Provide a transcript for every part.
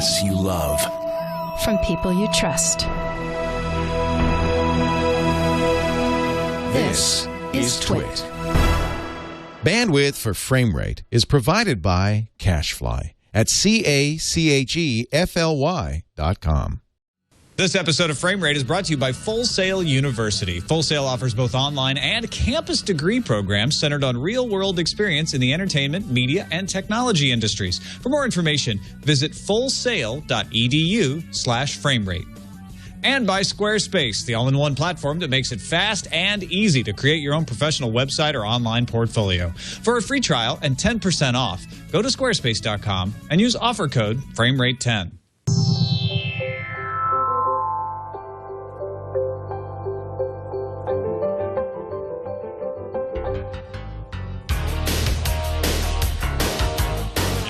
podcasts you love. From people you trust. This is Twit. Bandwidth for Framerate is provided by CacheFly at CacheFly.com. This episode of Framerate is brought to you by Full Sail University. Full Sail offers both online and campus degree programs centered on real-world experience in the entertainment, media, and technology industries. For more information, visit fullsail.edu/framerate. And by Squarespace, the all-in-one platform that makes it fast and easy to create your own professional website or online portfolio. For a free trial and 10% off, go to squarespace.com and use offer code FRAMERATE10.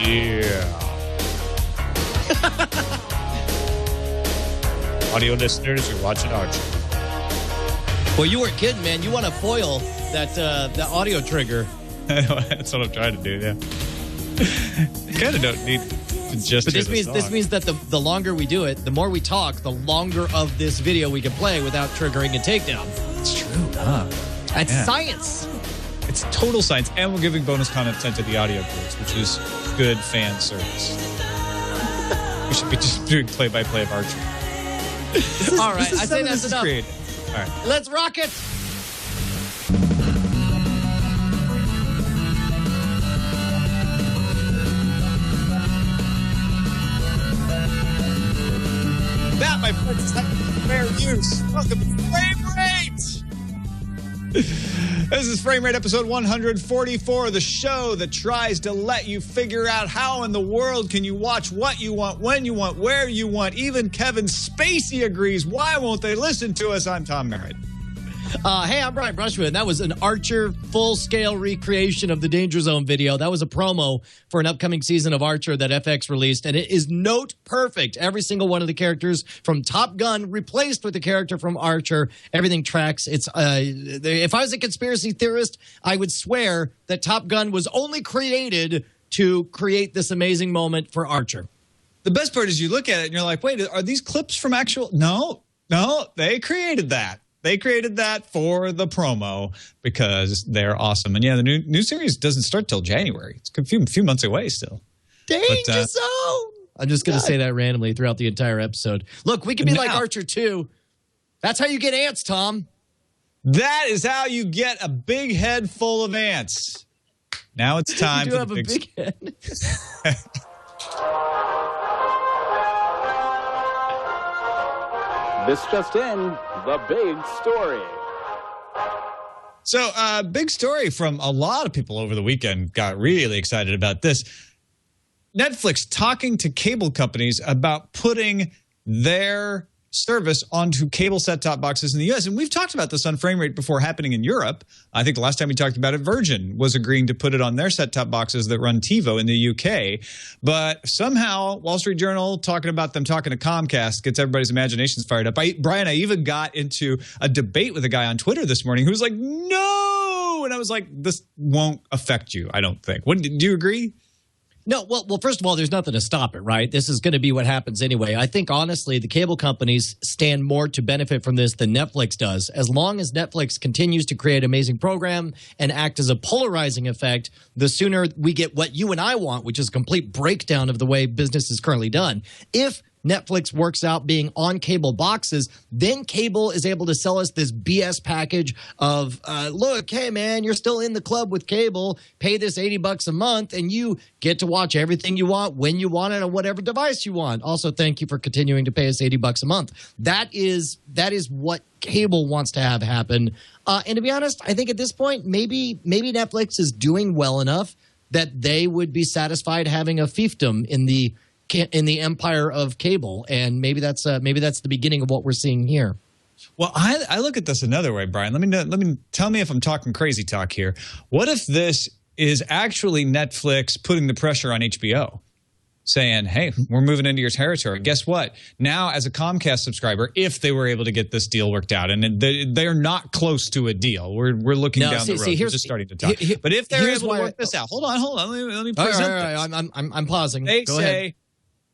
Yeah. Audio listeners, you're watching Archer. Well, you weren't kidding, man. You want to foil that audio trigger. That's what I'm trying to do, yeah. You kind of don't need to just But this means that the longer we do it, the more we talk, the longer of this video we can play without triggering a takedown. It's true, huh? That's science. It's total science, and we're giving bonus content to the audio groups, which is good fan service. We should be just doing play-by-play of Archer. All right, I say that's enough. Creative. All right, let's rock it. That, my friends, is not fair use. Welcome to Frame Rate. This is Frame Rate episode 144, the show that tries to let you figure out how in the world can you watch what you want, when you want, where you want. Even Kevin Spacey agrees. Why won't they listen to us? I'm Tom Merritt. Hey, I'm Brian Brushwood. That was an Archer full-scale recreation of the Danger Zone video. That was a promo for an upcoming season of Archer that FX released, and it is note perfect. Every single one of the characters from Top Gun replaced with the character from Archer. Everything tracks. It's if I was a conspiracy theorist, I would swear that Top Gun was only created to create this amazing moment for Archer. The best part is you look at it and you're like, wait, are these clips from actual? No, they created that. They created that for the promo because they're awesome. And yeah, the new series doesn't start till January. It's a few months away still. Danger Zone! I'm just going to say that randomly throughout the entire episode. Look, we can be like Archer too. That's how you get ants, Tom. That is how you get a big head full of ants. Now it's time for the big head. This just in, the big story. So, big story from a lot of people over the weekend. Got really excited about this. Netflix talking to cable companies about putting their service onto cable set-top boxes in the U.S. And we've talked about this on Frame Rate before happening in Europe. I think the last time we talked about it, Virgin was agreeing to put it on their set-top boxes that run TiVo in the U.K. But somehow, Wall Street Journal talking about them talking to Comcast gets everybody's imaginations fired up. Brian, I even got into a debate with a guy on Twitter this morning who was like, no! And I was like, this won't affect you, I don't think. Do you agree? No, well, first of all, there's nothing to stop it, right? This is going to be what happens anyway. I think, honestly, the cable companies stand more to benefit from this than Netflix does. As long as Netflix continues to create amazing program and act as a polarizing effect, the sooner we get what you and I want, which is a complete breakdown of the way business is currently done. If Netflix works out being on cable boxes, then cable is able to sell us this BS package of, look, hey, man, you're still in the club with cable. Pay this $80 a month, and you get to watch everything you want, when you want it, on whatever device you want. Also, thank you for continuing to pay us $80 a month. That is what cable wants to have happen. And to be honest, I think at this point, maybe Netflix is doing well enough that they would be satisfied having a fiefdom in the empire of cable, and maybe that's the beginning of what we're seeing here. Well, I look at this another way, Brian. Let me tell me if I'm talking crazy talk here. What if this is actually Netflix putting the pressure on HBO, saying, "Hey, we're moving into your territory. Guess what? Now, as a Comcast subscriber, if they were able to get this deal worked out, and they're not close to a deal, we're looking down the road. We're just starting to talk. But if they're able to work this out, hold on. Let me present this. I'm pausing. They Go say." ahead.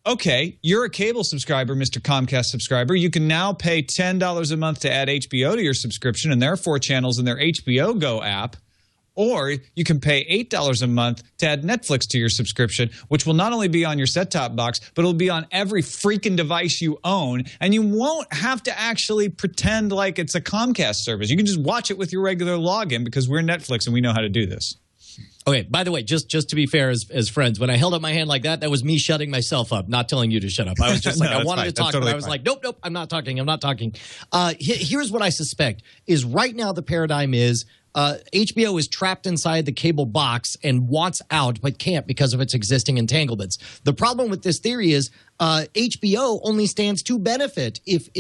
okay, you're a cable subscriber, Mr. Comcast subscriber. You can now pay $10 a month to add HBO to your subscription, and there are 4 channels in their HBO Go app. Or you can pay $8 a month to add Netflix to your subscription, which will not only be on your set-top box, but it'll be on every freaking device you own. And you won't have to actually pretend like it's a Comcast service. You can just watch it with your regular login because we're Netflix and we know how to do this. Okay, by the way, just to be fair as friends, when I held up my hand like that was me shutting myself up, not telling you to shut up. I was just like, No, I wanted fine. to talk, Totally but I was fine. like, nope, I'm not talking. Here's what I suspect is right now the paradigm is HBO is trapped inside the cable box and wants out, but can't because of its existing entanglements. The problem with this theory is HBO only stands to benefit if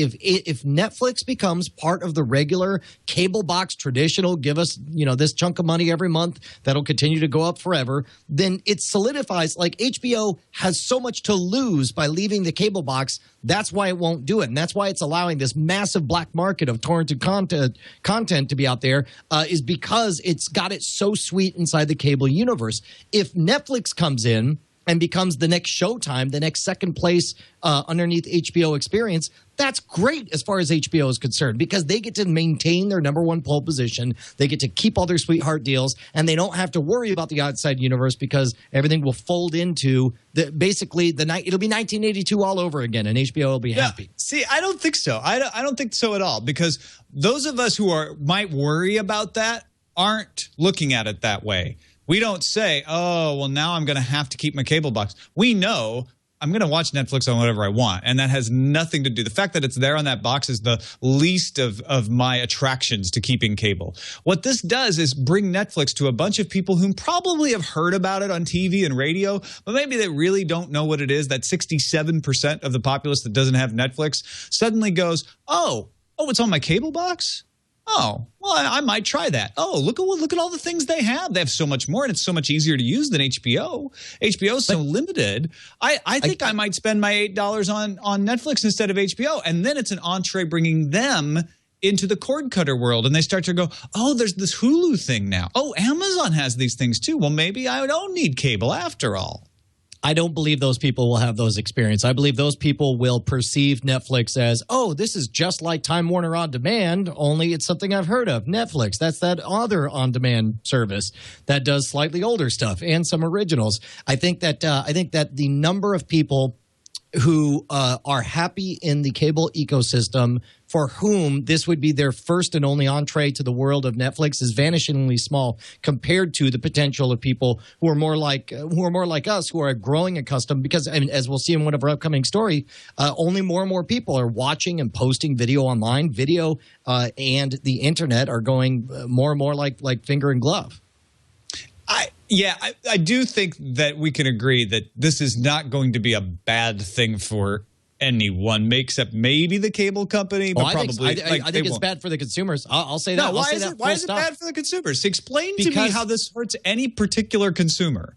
Netflix becomes part of the regular cable box traditional, give us this chunk of money every month that'll continue to go up forever, then it solidifies, like HBO has so much to lose by leaving the cable box. That's why it won't do it. And that's why it's allowing this massive black market of torrented content to be out there, is because it's got it so sweet inside the cable universe. If Netflix comes in and becomes the next Showtime, the next second place underneath HBO experience, that's great as far as HBO is concerned because they get to maintain their number 1 pole position. They get to keep all their sweetheart deals, and they don't have to worry about the outside universe because everything will fold into it'll be 1982 all over again, and HBO will be happy. See, I don't think so. I don't think so at all, because those of us who might worry about that aren't looking at it that way. We don't say, oh, well, now I'm going to have to keep my cable box. We know I'm going to watch Netflix on whatever I want, and that has nothing to do. The fact that it's there on that box is the least of my attractions to keeping cable. What this does is bring Netflix to a bunch of people who probably have heard about it on TV and radio, but maybe they really don't know what it is. That 67% of the populace that doesn't have Netflix suddenly goes, oh, it's on my cable box? Oh, well, I might try that. Oh, look at all the things they have. They have so much more, and it's so much easier to use than HBO. HBO is so limited. I think I might spend my $8 on Netflix instead of HBO, and then it's an entree bringing them into the cord cutter world, and they start to go, oh, there's this Hulu thing now. Oh, Amazon has these things too. Well, maybe I don't need cable after all. I don't believe those people will have those experiences. I believe those people will perceive Netflix as, oh, this is just like Time Warner On Demand, only it's something I've heard of. Netflix, that's that other on-demand service that does slightly older stuff and some originals. I think that the number of people who are happy in the cable ecosystem for whom this would be their first and only entree to the world of Netflix is vanishingly small compared to the potential of people who are more like us, who are growing accustomed. Because, I mean, as we'll see in one of our upcoming story, only more and more people are watching and posting video online. Video and the internet are going more and more like finger and glove. I do think that we can agree that this is not going to be a bad thing for anyone, except maybe the cable company. But I think it's bad for the consumers. I'll say that. No, why is it bad for the consumers? Explain to me how this hurts any particular consumer.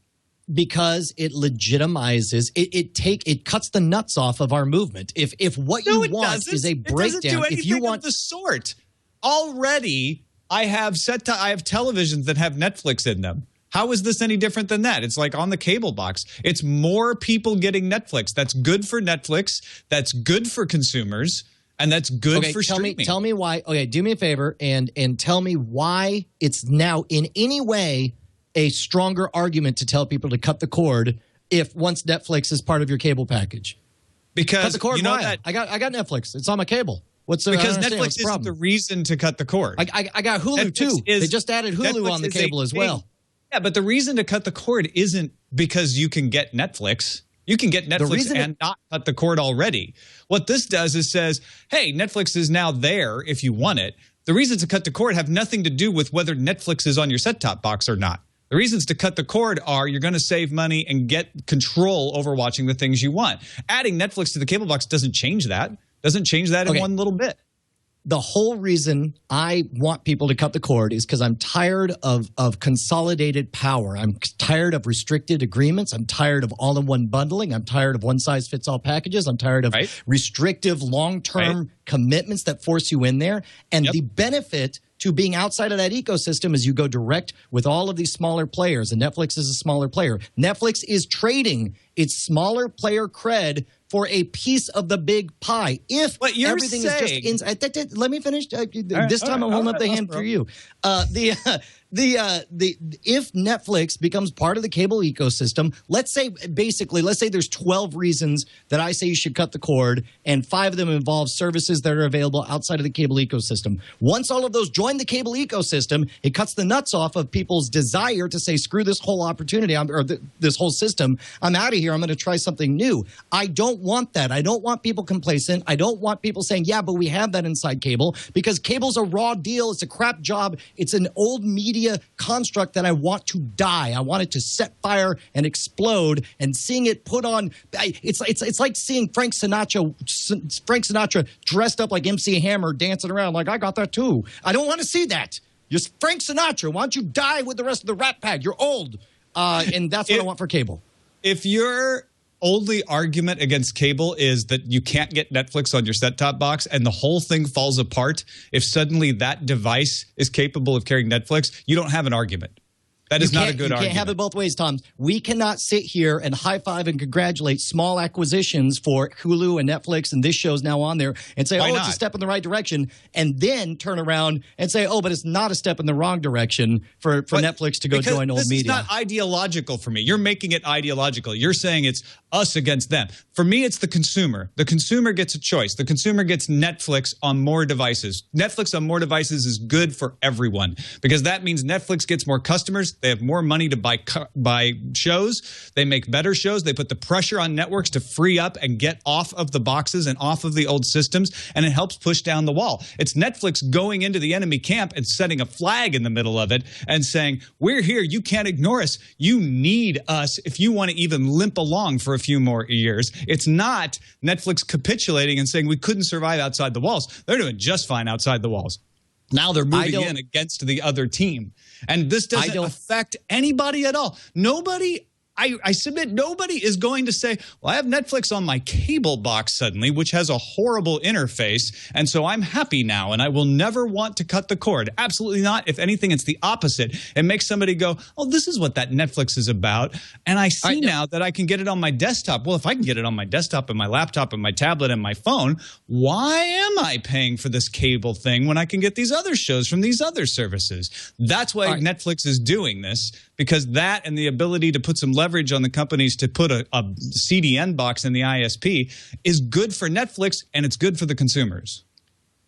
Because it legitimizes it cuts the nuts off of our movement. If what you want is a breakdown, it doesn't do anything of the sort. Already, I have televisions that have Netflix in them. How is this any different than that? It's like on the cable box. It's more people getting Netflix. That's good for Netflix. That's good for consumers. And that's good for streaming. Tell me why. Okay, do me a favor and tell me why it's now in any way a stronger argument to tell people to cut the cord if once Netflix is part of your cable package. Because cut the cord. Why? I got Netflix. It's on my cable. Because Netflix isn't the reason to cut the cord. I got Hulu Netflix too. They just added Hulu Netflix on the cable as well. Yeah, but the reason to cut the cord isn't because you can get Netflix. You can get Netflix and not cut the cord already. What this does is says, hey, Netflix is now there if you want it. The reasons to cut the cord have nothing to do with whether Netflix is on your set-top box or not. The reasons to cut the cord are you're going to save money and get control over watching the things you want. Adding Netflix to the cable box doesn't change that. Doesn't change that in one little bit. the whole reason I want people to cut the cord is because I'm tired of consolidated power. I'm tired of restricted agreements. I'm tired of all-in-one bundling. I'm tired of one-size-fits-all packages. I'm tired of restrictive long-term commitments that force you in there. And the benefit to being outside of that ecosystem is you go direct with all of these smaller players, and Netflix is a smaller player. Netflix is trading its smaller player cred for a piece of the big pie. If everything is just inside, let me finish. This time I'm holding up the hand for you. If Netflix becomes part of the cable ecosystem, let's say there's 12 reasons that I say you should cut the cord, and 5 of them involve services that are available outside of the cable ecosystem. Once all of those join the cable ecosystem, it cuts the nuts off of people's desire to say, screw this whole opportunity this whole system. I'm out of here. I'm going to try something new. I don't want that. I don't want people complacent. I don't want people saying, yeah, but we have that inside cable, because cable's a raw deal. It's a crap job. It's an old media construct that I want to die. I want it to set fire and explode, and seeing it put on. It's like seeing Frank Sinatra dressed up like MC Hammer dancing around like, I got that too. I don't want to see that. You're Frank Sinatra. Why don't you die with the rest of the Rat Pack? You're old. And that's what I want for cable. If your only argument against cable is that you can't get Netflix on your set-top box and the whole thing falls apart if suddenly that device is capable of carrying Netflix, you don't have an argument. That is not a good argument. You can't have it both ways, Tom. We cannot sit here and high-five and congratulate small acquisitions for Hulu and Netflix, and this show's now on there, and say, it's a step in the right direction, and then turn around and say, but it's not a step in the wrong direction for Netflix to go join old media. This is not ideological for me. You're making it ideological. You're saying it's us against them. For me, it's the consumer. The consumer gets a choice. The consumer gets Netflix on more devices. Netflix on more devices is good for everyone, because that means Netflix gets more customers. They have more money to buy shows. They make better shows. They put the pressure on networks to free up and get off of the boxes and off of the old systems, and it helps push down the wall. It's Netflix going into the enemy camp and setting a flag in the middle of it and saying, we're here. You can't ignore us. You need us if you want to even limp along for a few more years. It's not Netflix capitulating and saying we couldn't survive outside the walls. They're doing just fine outside the walls. Now they're moving in against the other team. And this doesn't affect anybody at all. Nobody, I submit, nobody is going to say, well, I have Netflix on my cable box suddenly, which has a horrible interface, and so I'm happy now, and I will never want to cut the cord. Absolutely not. If anything, it's the opposite. It makes somebody go, oh, this is what that Netflix is about, and I see now that I can get it on my desktop. Well, if I can get it on my desktop and my laptop and my tablet and my phone, why am I paying for this cable thing when I can get these other shows from these other services? That's why Netflix is doing this, because that and the ability to put some leverage on the companies to put a CDN box in the ISP is good for Netflix, and it's good for the consumers.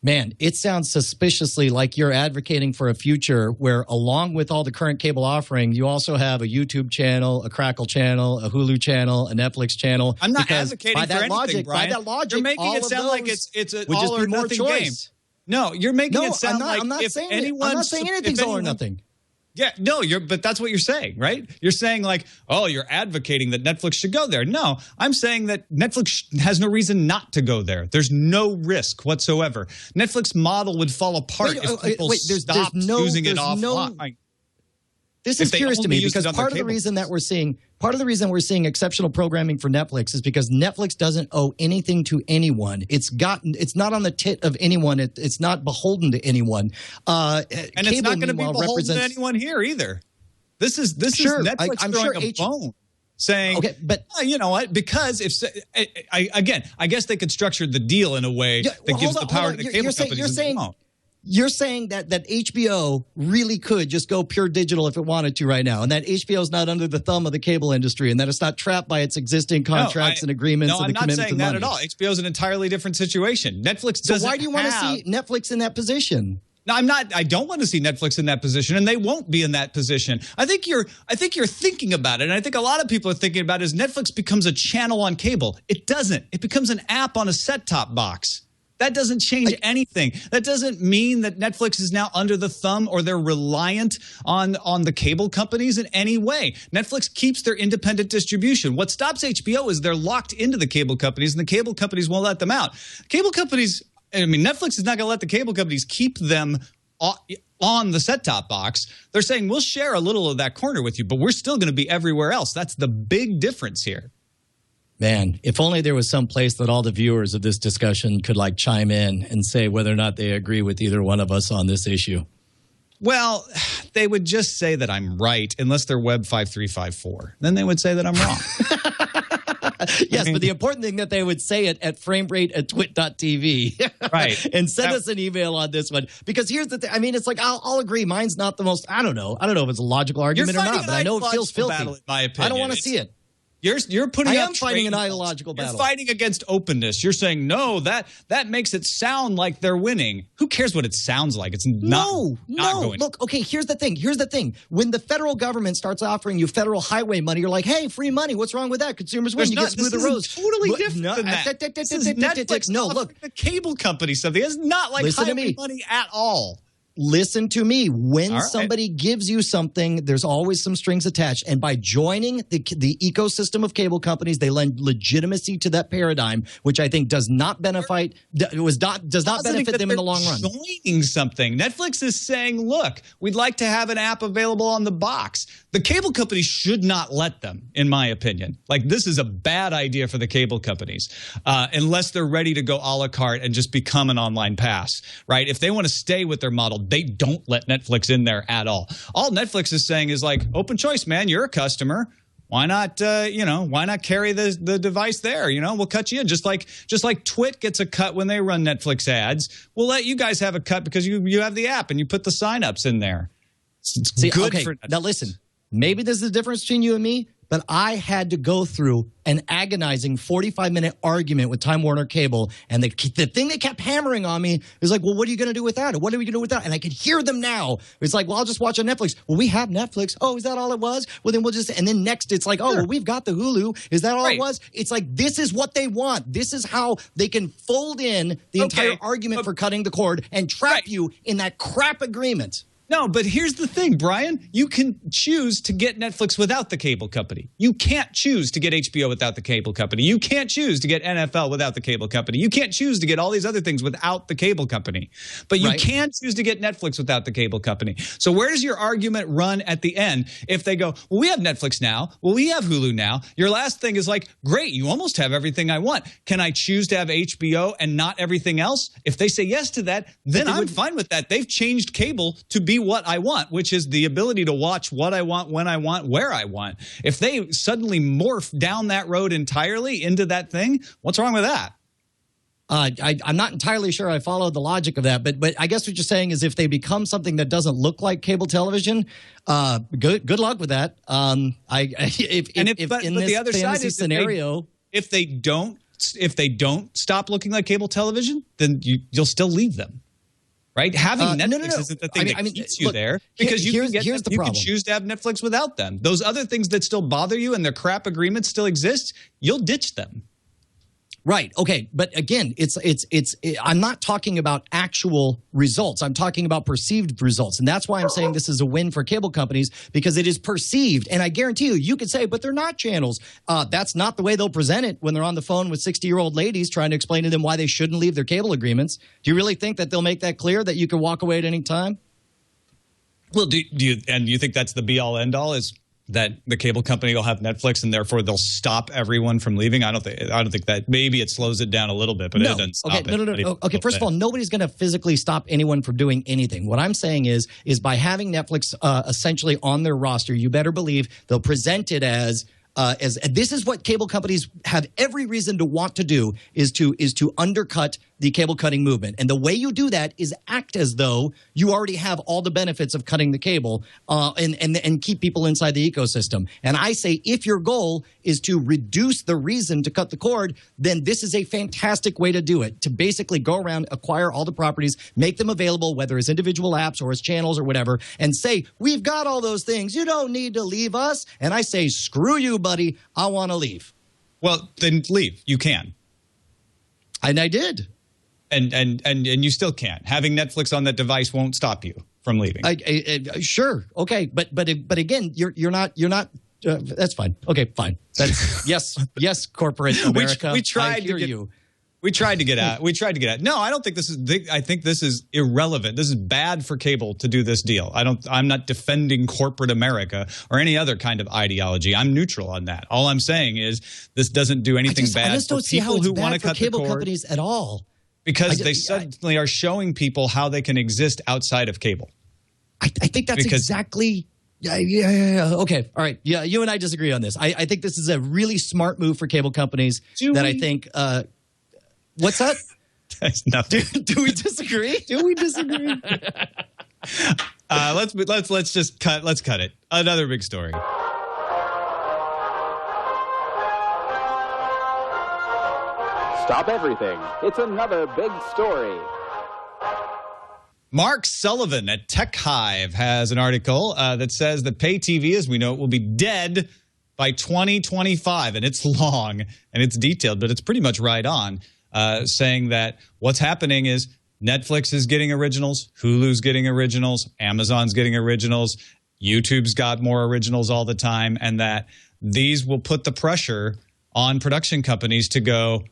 Man, it sounds suspiciously like you're advocating for a future where, along with all the current cable offering, you also have a YouTube channel, a Crackle channel, a Hulu channel, a Netflix channel. I'm not advocating for anything, Brian. By that logic, you're making it sound like it's an all or nothing game. No, you're making it sound like I'm not saying anything's all or nothing. Yeah, no, but that's what you're saying, right? You're saying like, oh, you're advocating that Netflix should go there. No, I'm saying that Netflix has no reason not to go there. There's no risk whatsoever. Netflix model would fall apart if people stopped using it offline. This is curious to me, because part of the reason we're seeing exceptional programming for Netflix is because Netflix doesn't owe anything to anyone. It's not on the tit of anyone. It's not beholden to anyone. And it's not going to be beholden to anyone here either. This is Netflix throwing a bone, saying, you know what? Because I guess they could structure the deal in a way that gives the power to the cable companies. You're saying that HBO really could just go pure digital if it wanted to right now, and that HBO is not under the thumb of the cable industry, and that it's not trapped by its existing contracts and agreements and the commitments and money. No, I'm not saying that at all. HBO is an entirely different situation. Netflix doesn't. So why do you want to see Netflix in that position? No, I'm not. I don't want to see Netflix in that position, and they won't be in that position. I think you're thinking about it, and I think a lot of people are thinking about it as Netflix becomes a channel on cable. It doesn't. It becomes an app on a set-top box. That doesn't change anything. That doesn't mean that Netflix is now under the thumb or they're reliant on the cable companies in any way. Netflix keeps their independent distribution. What stops HBO is they're locked into the cable companies, and the cable companies won't let them out. Cable companies I mean, Netflix is not going to let the cable companies keep them on the set-top box. They're saying, we'll share a little of that corner with you, but we're still going to be everywhere else. That's the big difference here. Man, if only there was some place that all the viewers of this discussion could like chime in and say whether or not they agree with either one of us on this issue. Well, they would just say that I'm right unless they're Web 5354. Then they would say that I'm wrong. Yes, but the important thing that they would say it at framerate@twit.tv. Right. And send us an email on this one. Because here's the thing. I mean, it's like, I'll agree. Mine's not the most, I don't know if it's a logical argument or not, but I know it feels filthy. Battle, in my opinion. I don't want to see it. You're putting I up am fighting an trade- ideological battle. You're fighting against openness. You're saying, no, that makes it sound like they're winning. Who cares what it sounds like? It's not going. Look, okay, here's the thing. When the federal government starts offering you federal highway money, you're like, hey, free money. What's wrong with that? Consumers win. You get smoother roads. Totally different than that. This is Netflix offering the cable company something. It's not like highway money at all. Listen to me. When All right. somebody gives you something, there's always some strings attached. And by joining the ecosystem of cable companies, they lend legitimacy to that paradigm, which I think does not benefit benefit them in the long run. Joining something. Netflix is saying, look, we'd like to have an app available on the box. The cable companies should not let them, in my opinion. Like, this is a bad idea for the cable companies, unless they're ready to go a la carte and just become an online pass, right? If they want to stay with their model, they don't let Netflix in there at all. All Netflix is saying is like, open choice, man. You're a customer. Why not, why not carry the device there? We'll cut you in. Just like Twit gets a cut when they run Netflix ads. We'll let you guys have a cut because you have the app and you put the signups in there. It's good for Netflix. Now listen, maybe there's a difference between you and me, but I had to go through an agonizing 45-minute argument with Time Warner Cable, and the thing they kept hammering on me is like, well, what are you going to do with that? What are we going to do with that? And I could hear them now. It's like, well, I'll just watch on Netflix. Well, we have Netflix. Oh, is that all it was? Well, then we'll just – and then next it's like, oh, well, we've got the Hulu. Is that all it was? It's like, this is what they want. This is how they can fold in the entire argument for cutting the cord and trap you in that crap agreement. No, but here's the thing, Brian. You can choose to get Netflix without the cable company. You can't choose to get HBO without the cable company. You can't choose to get NFL without the cable company. You can't choose to get all these other things without the cable company. But you can choose to get Netflix without the cable company. So where does your argument run at the end if they go, well, we have Netflix now. Well, we have Hulu now. Your last thing is like, great, you almost have everything I want. Can I choose to have HBO and not everything else? If they say yes to that, then I'm fine with that. They've changed cable to be what I want, which is the ability to watch what I want, when I want, where I want. If they suddenly morph down that road entirely into that thing, what's wrong with that? I'm not entirely sure I followed the logic of that, but I guess what you're saying is if they become something that doesn't look like cable television, good luck with that. If in this the other fantasy side is scenario, if they don't stop looking like cable television, then you'll still leave them. Right? Having Netflix isn't the thing that keeps you there because you can choose to have Netflix without them. Those other things that still bother you and their crap agreements still exist, you'll ditch them. Right. Okay. But again, I'm not talking about actual results. I'm talking about perceived results. And that's why I'm saying this is a win for cable companies because it is perceived. And I guarantee you could say, but they're not channels. That's not the way they'll present it when they're on the phone with 60-year-old ladies trying to explain to them why they shouldn't leave their cable agreements. Do you really think that they'll make that clear that you can walk away at any time? Well, do you think that's the be-all, end-all is that the cable company will have Netflix and therefore they'll stop everyone from leaving? I don't think that. Maybe it slows it down a little bit, but it doesn't stop it. No. Okay, first of all, nobody's going to physically stop anyone from doing anything. What I'm saying is by having Netflix essentially on their roster, you better believe they'll present it as this is what cable companies have every reason to want to do is to undercut the cable cutting movement. And the way you do that is act as though you already have all the benefits of cutting the cable and keep people inside the ecosystem. And I say if your goal is to reduce the reason to cut the cord, then this is a fantastic way to do it, to basically go around, acquire all the properties, make them available, whether as individual apps or as channels or whatever, and say, we've got all those things. You don't need to leave us. And I say, screw you, buddy. I want to leave. Well, then leave. You can. And I did. And you still can't. Having Netflix on that device won't stop you from leaving. Sure. Okay. But again, you're not. That's fine. Okay, fine. That's yes, corporate America. We tried I hear you. We tried to get out. No, I don't think this is. I think this is irrelevant. This is bad for cable to do this deal. I'm not defending corporate America or any other kind of ideology. I'm neutral on that. All I'm saying is this doesn't do anything bad. I just don't see how it's bad for cable companies at all. Because they suddenly are showing people how they can exist outside of cable. I think that's exactly. Yeah. Okay. All right. Yeah. You and I disagree on this. I think this is a really smart move for cable companies. I think. What's that? That's nothing. Do we disagree? Let's just cut. Let's cut it. Another big story. Stop everything. It's another big story. Mark Sullivan at Tech Hive has an article that says that pay TV, as we know it, will be dead by 2025. And it's long and it's detailed, but it's pretty much right on, saying that what's happening is Netflix is getting originals, Hulu's getting originals, Amazon's getting originals, YouTube's got more originals all the time, and that these will put the pressure on production companies to go,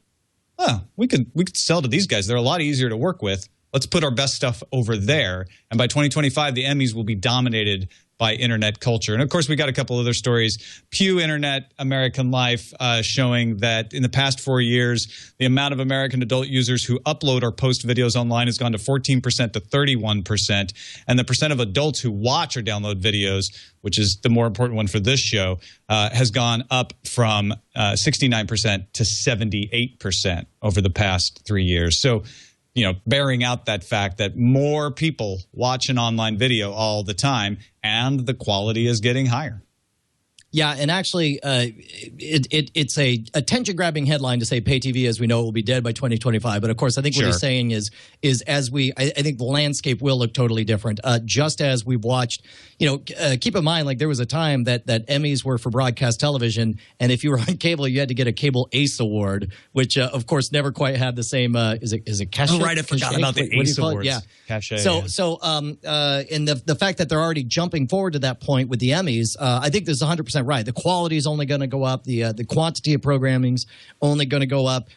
oh, we could sell to these guys. They're a lot easier to work with. Let's put our best stuff over there. And by 2025, the Emmys will be dominated by internet culture. And of course, we got a couple other stories. Pew Internet American Life showing that in the past 4 years, the amount of American adult users who upload or post videos online has gone to 14% to 31%. And the percent of adults who watch or download videos, which is the more important one for this show, has gone up from 69% to 78% over the past 3 years. So, bearing out that fact that more people watch an online video all the time and the quality is getting higher. Yeah, and actually, it's a attention-grabbing headline to say pay TV, as we know, it will be dead by 2025. But of course, I think what he's saying is as I think the landscape will look totally different. Just as we've watched, keep in mind, like there was a time that Emmys were for broadcast television, and if you were on cable, you had to get a Cable Ace Award, which of course never quite had the same. Is it cachet? Oh, right, I forgot about the Ace Awards. Yeah, cachet. And the fact that they're already jumping forward to that point with the Emmys, I think this is 100% right. The quality is only going to go up. The quantity of programming is only going to go up.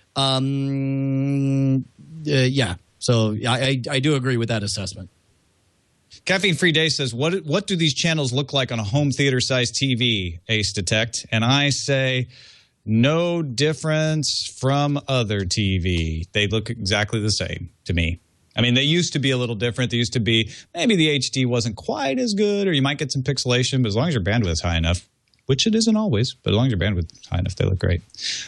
Yeah. So I do agree with that assessment. Caffeine-Free Day says, what do these channels look like on a home theater-sized TV, Ace Detect? And I say, no difference from other TV. They look exactly the same to me. I mean, they used to be a little different. They used to be, maybe the HD wasn't quite as good, or you might get some pixelation, but as long as your bandwidth is high enough, which it isn't always, but as long as your bandwidth is high enough, they look great.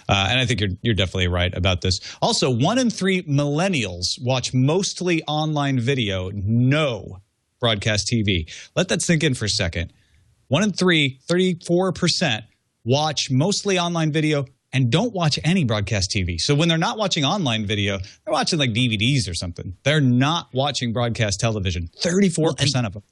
And I think you're definitely right about this. Also, 1 in 3 millennials watch mostly online video, no broadcast TV. Let that sink in for a second. 1 in 3, 34%, watch mostly online video and don't watch any broadcast TV. So when they're not watching online video, they're watching like DVDs or something. They're not watching broadcast television. 34% of them.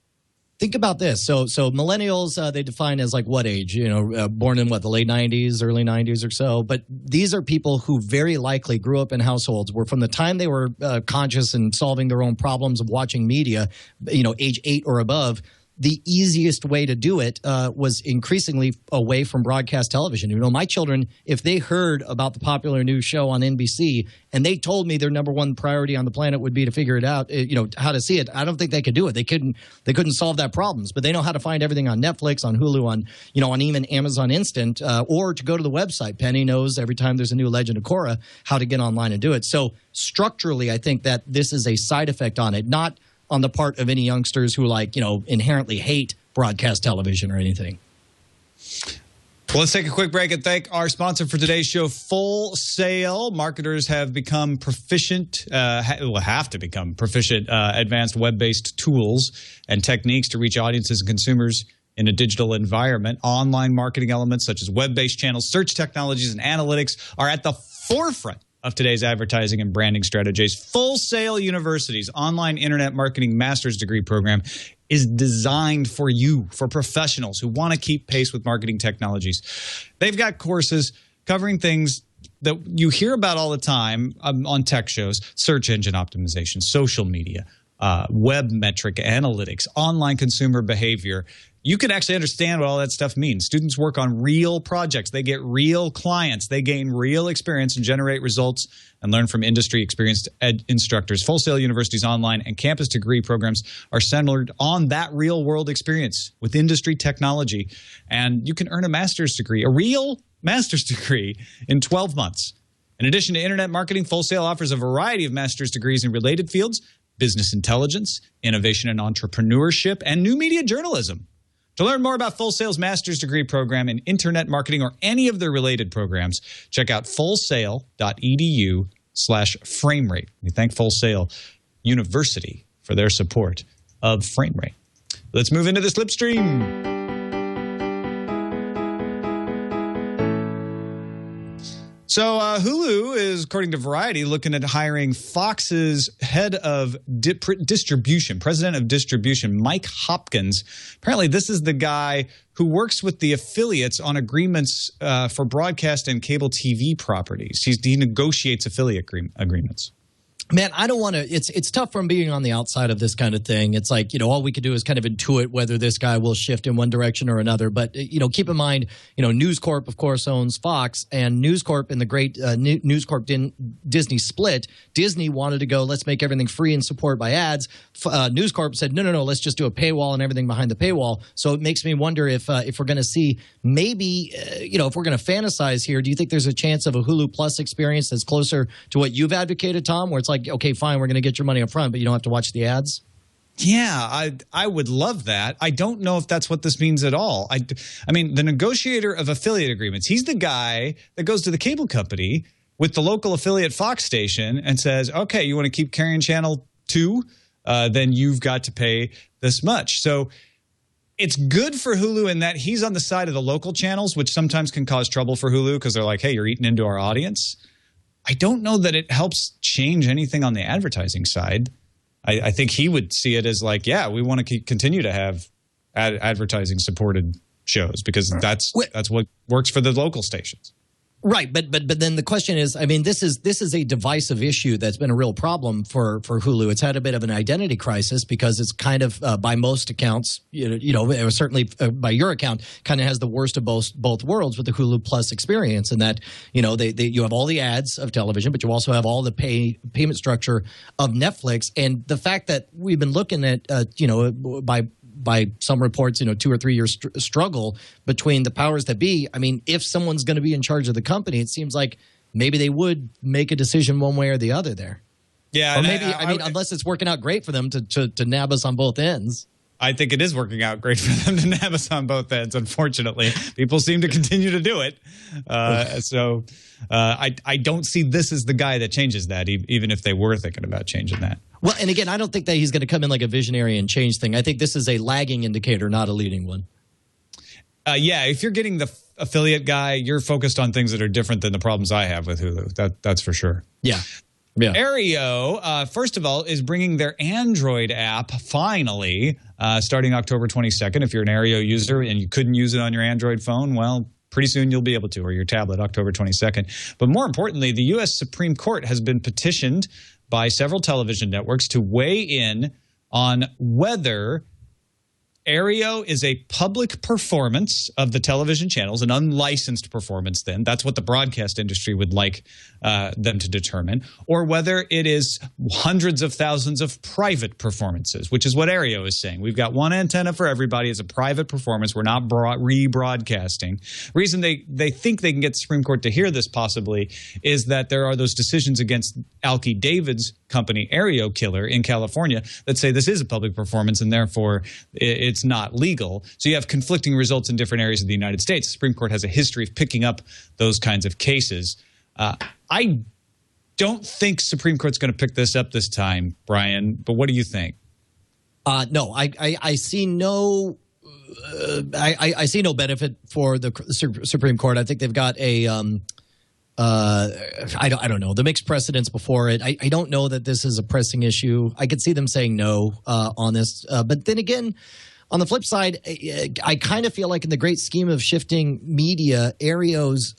Think about this. So millennials, they define as like what age? Born in what, the late 90s, early 90s or so. But these are people who very likely grew up in households where from the time they were conscious and solving their own problems of watching media, age 8 or above, the easiest way to do it was increasingly away from broadcast television. My children, if they heard about the popular new show on NBC and they told me their number one priority on the planet would be to figure it out, how to see it, I don't think they could do it. They couldn't solve that problems, but they know how to find everything on Netflix, on Hulu, on even Amazon Instant, or to go to the website. Penny knows every time there's a new Legend of Korra how to get online and do it. So structurally, I think that this is a side effect on it, not on the part of any youngsters who inherently hate broadcast television or anything. Well, let's take a quick break and thank our sponsor for today's show, Full Sail. Marketers have become proficient, have to become proficient, advanced web-based tools and techniques to reach audiences and consumers in a digital environment. Online marketing elements such as web-based channels, search technologies, and analytics are at the forefront of today's advertising and branding strategies. Full Sail University's online internet marketing master's degree program is designed for you, for professionals who want to keep pace with marketing technologies. They've got courses covering things that you hear about all the time on tech shows: search engine optimization, social media, web metric analytics, online consumer behavior. you can actually understand what all that stuff means. Students work on real projects. They get real clients. They gain real experience and generate results and learn from industry experienced instructors. Full Sail University's online and campus degree programs are centered on that real world experience with industry technology. And you can earn a master's degree, a real master's degree, in 12 months. In addition to internet marketing, Full Sail offers a variety of master's degrees in related fields: business intelligence, innovation and entrepreneurship, and new media journalism. To learn more about Full Sail's master's degree program in internet marketing or any of their related programs, check out fullsail.edu/framerate. We thank Full Sail University for their support of Framerate. Let's move into the slipstream. So Hulu is, according to Variety, looking at hiring Fox's head of distribution, president of distribution, Mike Hopkins. Apparently, this is the guy who works with the affiliates on agreements for broadcast and cable TV properties. He negotiates affiliate agreements. Man, I don't want to. It's tough from being on the outside of this kind of thing. It's like, all we could do is kind of intuit whether this guy will shift in one direction or another. But, keep in mind, News Corp, of course, owns Fox, and News Corp in the great News Corp Disney split, Disney wanted to go, let's make everything free and support by ads. News Corp said, no, let's just do a paywall and everything behind the paywall. So it makes me wonder if we're going to see maybe, if we're going to fantasize here, do you think there's a chance of a Hulu Plus experience that's closer to what you've advocated, Tom, where it's like, okay, fine, we're going to get your money up front, but you don't have to watch the ads? Yeah, I would love that. I don't know if that's what this means at all. I mean, the negotiator of affiliate agreements, he's the guy that goes to the cable company with the local affiliate Fox station and says, okay, you want to keep carrying channel 2? Then you've got to pay this much. So it's good for Hulu in that he's on the side of the local channels, which sometimes can cause trouble for Hulu because they're like, hey, you're eating into our audience. I don't know that it helps change anything on the advertising side. I think he would see it as like, yeah, we want to continue to have advertising supported shows because that's what works for the local stations. Right, but then the question is, I mean, this is a divisive issue that's been a real problem for Hulu. It's had a bit of an identity crisis because it's kind of, by most accounts, certainly by your account, kind of has the worst of both worlds with the Hulu Plus experience, in that you have all the ads of television, but you also have all the payment structure of Netflix, and the fact that we've been looking at by some reports, 2 or 3 years struggle between the powers that be. I mean, if someone's going to be in charge of the company, it seems like maybe they would make a decision one way or the other there. Yeah. Or maybe, unless it's working out great for them to nab us on both ends. I think it is working out great for them to nab us on both ends, unfortunately. People seem to continue to do it. So I don't see this as the guy that changes that, even if they were thinking about changing that. Well, and again, I don't think that he's going to come in like a visionary and change thing. I think this is a lagging indicator, not a leading one. Yeah, if you're getting the affiliate guy, you're focused on things that are different than the problems I have with Hulu. That's for sure. Yeah. Aereo, first of all, is bringing their Android app finally starting October 22nd. If you're an Aereo user and you couldn't use it on your Android phone, well, pretty soon you'll be able to, or your tablet, October 22nd. But more importantly, the U.S. Supreme Court has been petitioned by several television networks to weigh in on whether Aereo is a public performance of the television channels, an unlicensed performance then. That's what the broadcast industry would like them to determine. Or whether it is hundreds of thousands of private performances, which is what Aereo is saying. We've got one antenna for everybody. It's a private performance. We're not rebroadcasting. The reason they think they can get the Supreme Court to hear this possibly is that there are those decisions against Alki David's company, Aereo Killer, in California that say this is a public performance and therefore it's not legal. So you have conflicting results in different areas of the United States. The Supreme Court has a history of picking up those kinds of cases. I don't think Supreme Court's going to pick this up this time, Brian, but what do you think? No, I see no I see no benefit for the Supreme Court. I think they've got a I don't know, the mixed precedents before it. I don't know that this is a pressing issue. I could see them saying no on this. But then again, on the flip side, I kind of feel like in the great scheme of shifting media, Aereo's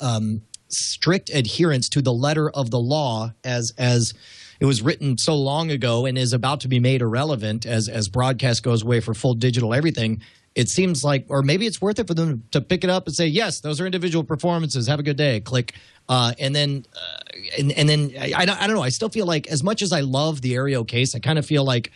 strict adherence to the letter of the law as it was written so long ago and is about to be made irrelevant as broadcast goes away for full digital everything, it seems like, or maybe it's worth it for them to pick it up and say, yes, those are individual performances. Have a good day. Click. And then I don't know. I still feel like, as much as I love the Aereo case, I kind of feel like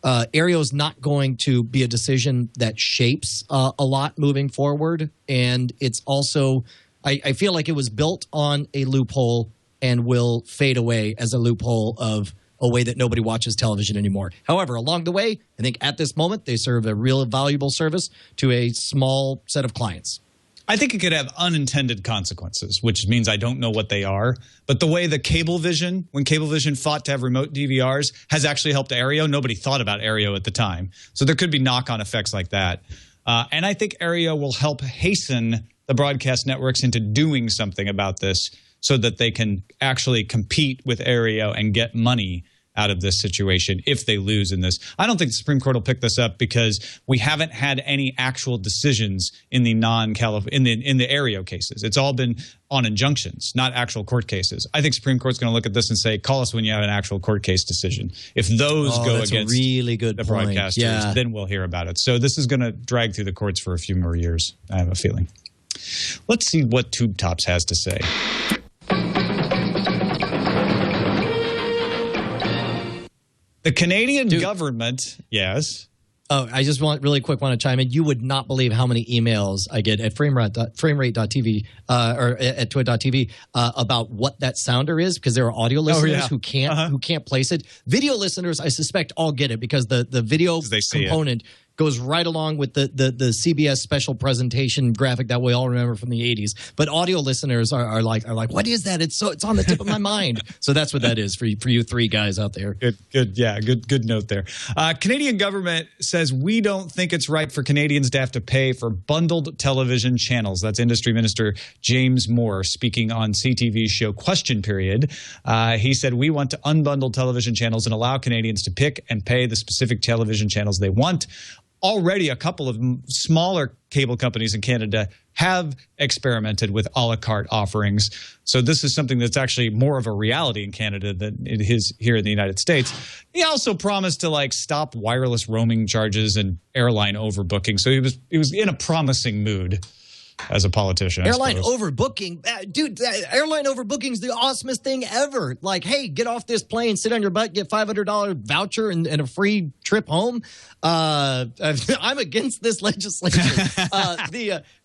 Aereo's not going to be a decision that shapes a lot moving forward. And it's also, I feel like it was built on a loophole and will fade away as a loophole of a way that nobody watches television anymore. However, along the way, I think at this moment, they serve a real valuable service to a small set of clients. I think it could have unintended consequences, which means I don't know what they are. But the way the Cablevision, when Cablevision fought to have remote DVRs, has actually helped Aereo. Nobody thought about Aereo at the time. So there could be knock-on effects like that. And I think Aereo will help hasten the broadcast networks into doing something about this so that they can actually compete with Aereo and get money out of this situation if they lose in this. I don't think the Supreme Court will pick this up because we haven't had any actual decisions in the in the Aereo cases. It's all been on injunctions, not actual court cases. I think Supreme Court's going to look at this and say, call us when you have an actual court case decision. If those go against really good the point. broadcasters, then we'll hear about it. So this is going to drag through the courts for a few more years, I have a feeling. Let's see what Tube Tops has to say. The Canadian government, yes. Oh, I just want to chime in. You would not believe how many emails I get at framerate.tv or at twit.tv about what that sounder is, because there are audio listeners who can't place it. Video listeners, I suspect, all get it because the video component goes right along with the CBS special presentation graphic that we all remember from the 80s. But audio listeners are like, what is that? It's on the tip of my mind. So that's what that is for you three guys out there. Good note there. Canadian government says we don't think it's right for Canadians to have to pay for bundled television channels. That's Industry Minister James Moore speaking on CTV's show Question Period. He said we want to unbundle television channels and allow Canadians to pick and pay the specific television channels they want. Already a couple of smaller cable companies in Canada have experimented with a la carte offerings. So this is something that's actually more of a reality in Canada than it is here in the United States. He also promised to stop wireless roaming charges and airline overbooking. So he was in a promising mood as a politician. Airline overbooking, dude. Airline overbooking is the awesomest thing ever. Hey, get off this plane, sit on your butt, get $500 voucher and a free trip home. I'm against this legislation.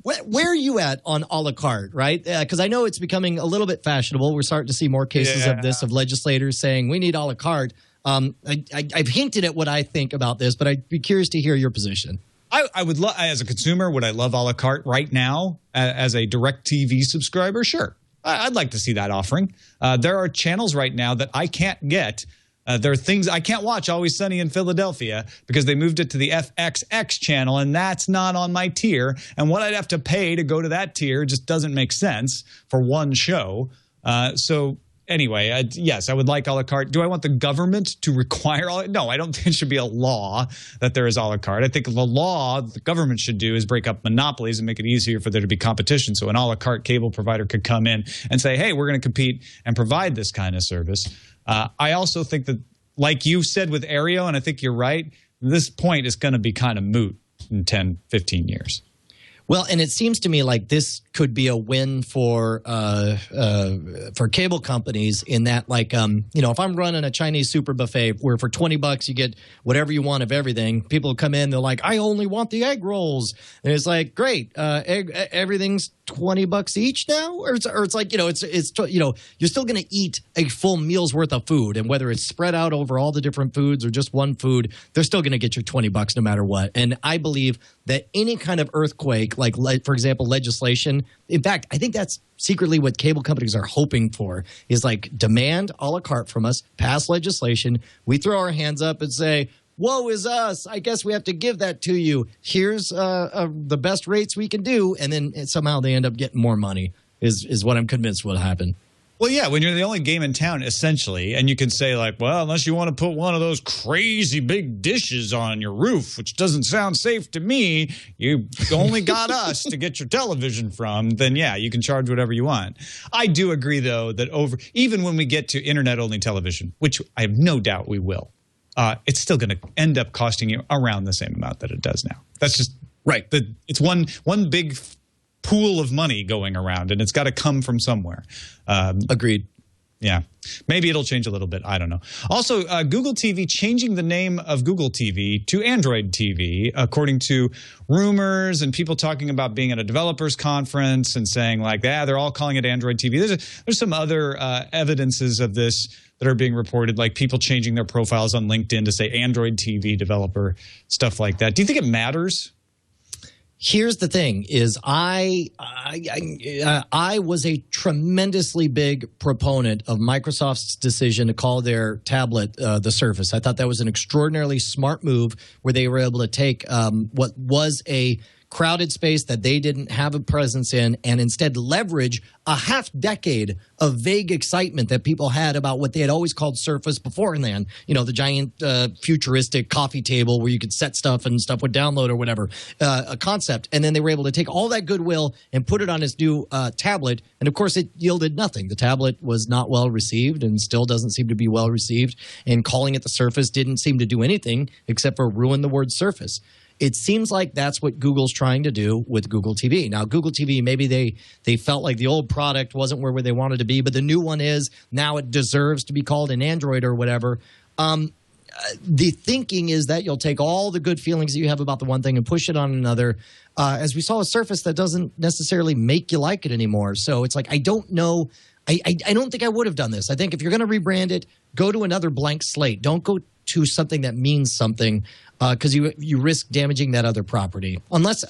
Where are you at on a la carte, right? Because I know it's becoming a little bit fashionable. We're starting to see more cases of legislators saying we need a la carte. I've hinted at what I think about this, but I'd be curious to hear your position. I would love, as a consumer, would I love a la carte right now as a DirecTV subscriber? Sure. I'd like to see that offering. There are channels right now that I can't get. There are things I can't watch Always Sunny in Philadelphia because they moved it to the FXX channel, and that's not on my tier. And what I'd have to pay to go to that tier just doesn't make sense for one show. Anyway, yes, I would like a la carte. Do I want the government to require all? No, I don't think it should be a law that there is a la carte. I think the law the government should do is break up monopolies and make it easier for there to be competition. So an a la carte cable provider could come in and say, hey, we're going to compete and provide this kind of service. I also think that, like you said with Aereo, and I think you're right, this point is going to be kind of moot in 10, 15 years. Well, and it seems to me like this could be a win for cable companies in that, if I'm running a Chinese super buffet where for $20 you get whatever you want of everything, people come in, they're like, I only want the egg rolls. And it's like, great, everything's $20 each now? Or it's like, you're still going to eat a full meal's worth of food. And whether it's spread out over all the different foods or just one food, they're still going to get your $20 no matter what. And I believe that any kind of earthquake, for example, legislation, in fact, I think that's secretly what cable companies are hoping for, is demand a la carte from us, pass legislation. We throw our hands up and say, woe is us. I guess we have to give that to you. Here's the best rates we can do. And then somehow they end up getting more money is what I'm convinced will happen. Well, yeah, when you're the only game in town, essentially, and you can say well, unless you want to put one of those crazy big dishes on your roof, which doesn't sound safe to me, you only got us to get your television from, then yeah, you can charge whatever you want. I do agree, though, that even when we get to internet-only television, which I have no doubt we will, it's still going to end up costing you around the same amount that it does now. That's just Right. It's one big pool of money going around, and it's got to come from somewhere. Agreed. Yeah. Maybe it'll change a little bit. I don't know. Also, Google TV changing the name of Google TV to Android TV, according to rumors and people talking about being at a developers conference and saying like, they're all calling it Android TV. There's some other evidences of this that are being reported, like people changing their profiles on LinkedIn to say Android TV developer, stuff like that. Do you think it matters? Here's the thing: is I was a tremendously big proponent of Microsoft's decision to call their tablet the Surface. I thought that was an extraordinarily smart move, where they were able to take what was a crowded space that they didn't have a presence in, and instead leverage a half decade of vague excitement that people had about what they had always called Surface beforehand. You know, the giant futuristic coffee table where you could set stuff and stuff would download or whatever, a concept. And then they were able to take all that goodwill and put it on this new tablet. And of course, it yielded nothing. The tablet was not well received and still doesn't seem to be well received. And calling it the Surface didn't seem to do anything except for ruin the word Surface. It seems like that's what Google's trying to do with Google TV. Now, Google TV, maybe they felt like the old product wasn't where they wanted to be, but the new one is. Now it deserves to be called an Android or whatever. The thinking is that you'll take all the good feelings that you have about the one thing and push it on another. As we saw a Surface that doesn't necessarily make you like it anymore. So it's like, I don't know. I don't think I would have done this. I think if you're going to rebrand it, go to another blank slate. Don't go to something that means something, because you risk damaging that other property. Unless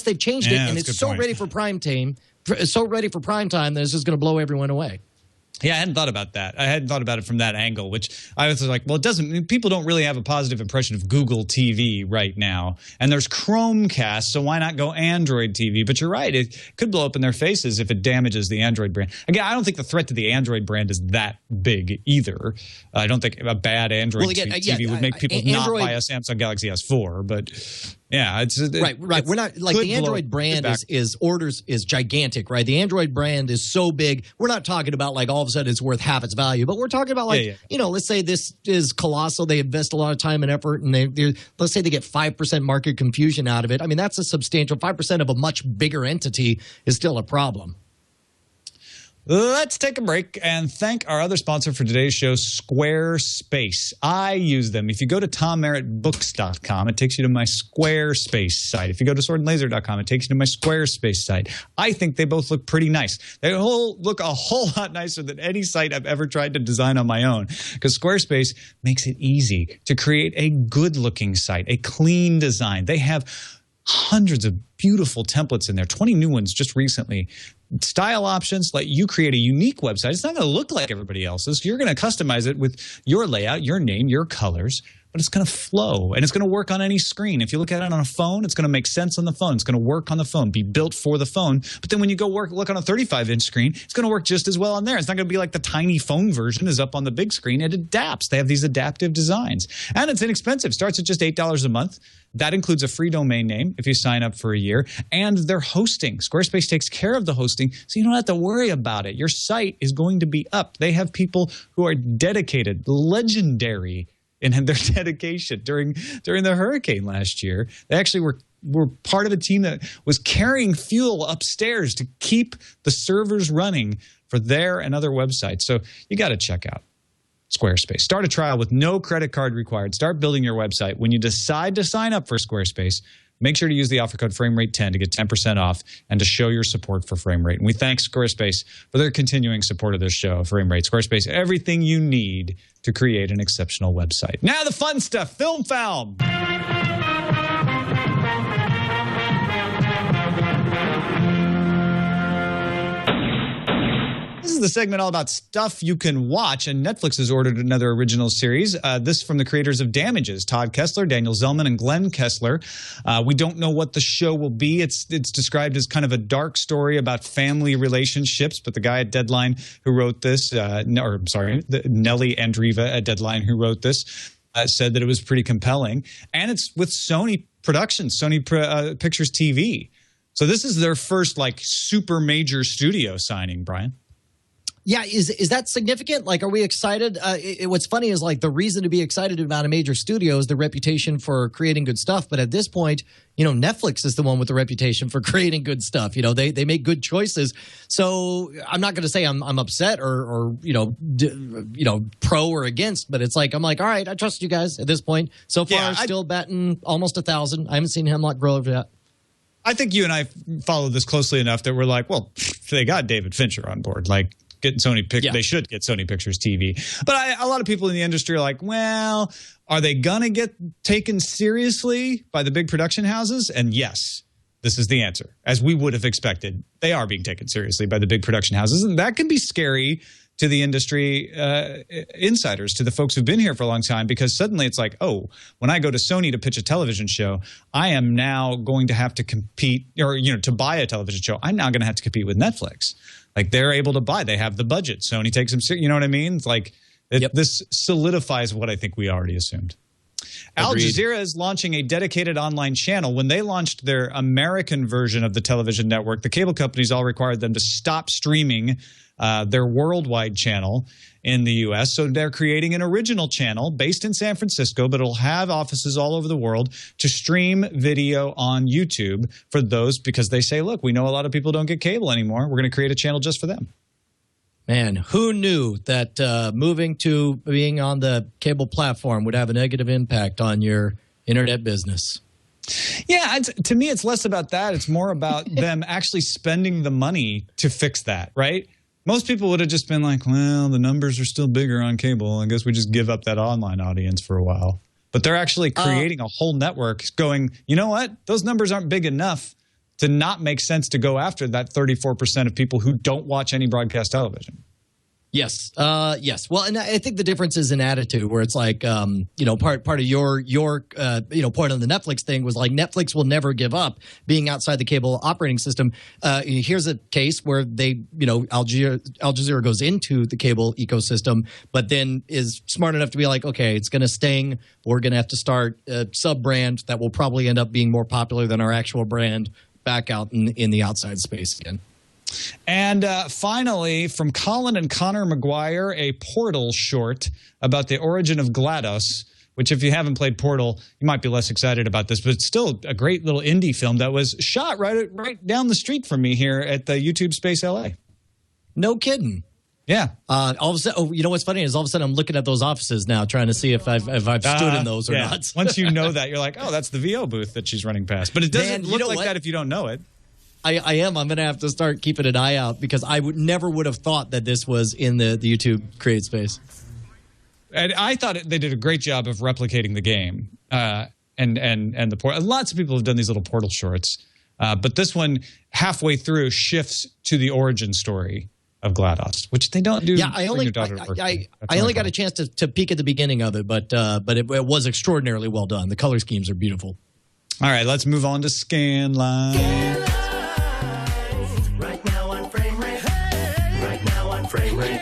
they've changed it and it's so ready for prime time, that it's just going to blow everyone away. Yeah, I hadn't thought about that. I hadn't thought about it from that angle, which I was like, well, people don't really have a positive impression of Google TV right now. And there's Chromecast, so why not go Android TV? But you're right, it could blow up in their faces if it damages the Android brand. Again, I don't think the threat to the Android brand is that big either. I don't think a bad Android TV would make people not buy a Samsung Galaxy S4, but yeah, right. We're not like the Android brand is gigantic, right? The Android brand is so big. We're not talking about like all of a sudden it's worth half its value, but we're talking about like you know, let's say this is colossal. They invest a lot of time and effort, and let's say they get 5% market confusion out of it. I mean, that's a substantial 5% of a much bigger entity is still a problem. Let's take a break and thank our other sponsor for today's show, Squarespace. I use them. If you go to TomMerrittBooks.com, it takes you to my Squarespace site. If you go to SwordandLaser.com, it takes you to my Squarespace site. I think they both look pretty nice. They look a whole lot nicer than any site I've ever tried to design on my own, because Squarespace makes it easy to create a good-looking site, a clean design. They have hundreds of beautiful templates in there, 20 new ones just recently. Style options let you create a unique website. It's not going to look like everybody else's. You're going to customize it with your layout, your name, your colors, but it's going to flow, and it's going to work on any screen. If you look at it on a phone, it's going to make sense on the phone. It's going to work on the phone, be built for the phone. But then when you go look on a 35-inch screen, it's going to work just as well on there. It's not going to be like the tiny phone version is up on the big screen. It adapts. They have these adaptive designs. And it's inexpensive. Starts at just $8 a month. That includes a free domain name if you sign up for a year, and their hosting. Squarespace takes care of the hosting, so you don't have to worry about it. Your site is going to be up. They have people who are dedicated, legendary in their dedication during the hurricane last year. They actually were part of a team that was carrying fuel upstairs to keep the servers running for their and other websites. So you got to check out Squarespace. Start a trial with no credit card required. Start building your website. When you decide to sign up for Squarespace, make sure to use the offer code FrameRate10 to get 10% off and to show your support for FrameRate. And we thank Squarespace for their continuing support of this show, FrameRate. Squarespace, everything you need to create an exceptional website. Now the fun stuff, Film Found. This is the segment all about stuff you can watch, and Netflix has ordered another original series. This from the creators of Damages, Todd Kessler, Daniel Zellman, and Glenn Kessler. We don't know what the show will be. It's described as kind of a dark story about family relationships, but the guy at Deadline who wrote this, Nelly Andriva at Deadline who wrote this, said that it was pretty compelling. And it's with Sony Productions, Sony Pictures TV. So this is their first like super major studio signing, Brian. Yeah, is that significant? Like, are we excited? What's funny is, like, the reason to be excited about a major studio is the reputation for creating good stuff. But at this point, Netflix is the one with the reputation for creating good stuff. They make good choices. So I'm not going to say I'm upset or pro or against, but it's like, I'm like, all right, I trust you guys at this point. So far, still batting almost 1,000. I haven't seen Hemlock Grove yet. I think you and I follow this closely enough that we're like, well, they got David Fincher on board. Like, getting Sony they should get Sony Pictures TV. But a lot of people in the industry are like, well, are they going to get taken seriously by the big production houses? And yes, this is the answer. As we would have expected, they are being taken seriously by the big production houses. And that can be scary to the industry insiders, to the folks who've been here for a long time, because suddenly it's like, oh, when I go to Sony to pitch a television show, I am now going to have to compete, or, to buy a television show, I'm now going to have to compete with Netflix. Like, they're able to buy. They have the budget. Sony takes them serious. You know what I mean? It's like, this solidifies what I think we already assumed. Al Jazeera is launching a dedicated online channel. When they launched their American version of the television network, the cable companies all required them to stop streaming their worldwide channel in the U.S. So they're creating an original channel based in San Francisco, but it'll have offices all over the world to stream video on YouTube for those, because they say, look, we know a lot of people don't get cable anymore. We're going to create a channel just for them. Man, who knew that moving to being on the cable platform would have a negative impact on your internet business? Yeah, to me, it's less about that. It's more about them actually spending the money to fix that, right? Most people would have just been like, well, the numbers are still bigger on cable. I guess we just give up that online audience for a while. But they're actually creating a whole network going, you know what? Those numbers aren't big enough to not make sense to go after that 34% of people who don't watch any broadcast television. Yes. Yes. Well, and I think the difference is in attitude, where it's like, part of your point on the Netflix thing was like, Netflix will never give up being outside the cable operating system. Here's a case where they, Al Jazeera goes into the cable ecosystem, but then is smart enough to be like, okay, it's going to sting. We're going to have to start a sub brand that will probably end up being more popular than our actual brand back out in the outside space again. And finally, from Colin and Connor McGuire, a Portal short about the origin of GLaDOS, which if you haven't played Portal, you might be less excited about this, but it's still a great little indie film that was shot right down the street from me here at the YouTube Space LA. No kidding. Yeah. All of a sudden, you know what's funny is all of a sudden I'm looking at those offices now, trying to see if I've stood in those or not. Once you know that, you're like, oh, that's the VO booth that she's running past. But it doesn't look like that if you don't know it. I am. I'm going to have to start keeping an eye out, because I never would have thought that this was in the YouTube create space. And I thought they did a great job of replicating the game and the Portal. Lots of people have done these little Portal shorts, but this one halfway through shifts to the origin story of GLaDOS, which they don't do. Yeah, I only got a chance to peek at the beginning of it, but it was extraordinarily well done. The color schemes are beautiful. All right, let's move on to Scanline. Right now on Frame Rate. Right now on Frame Rate.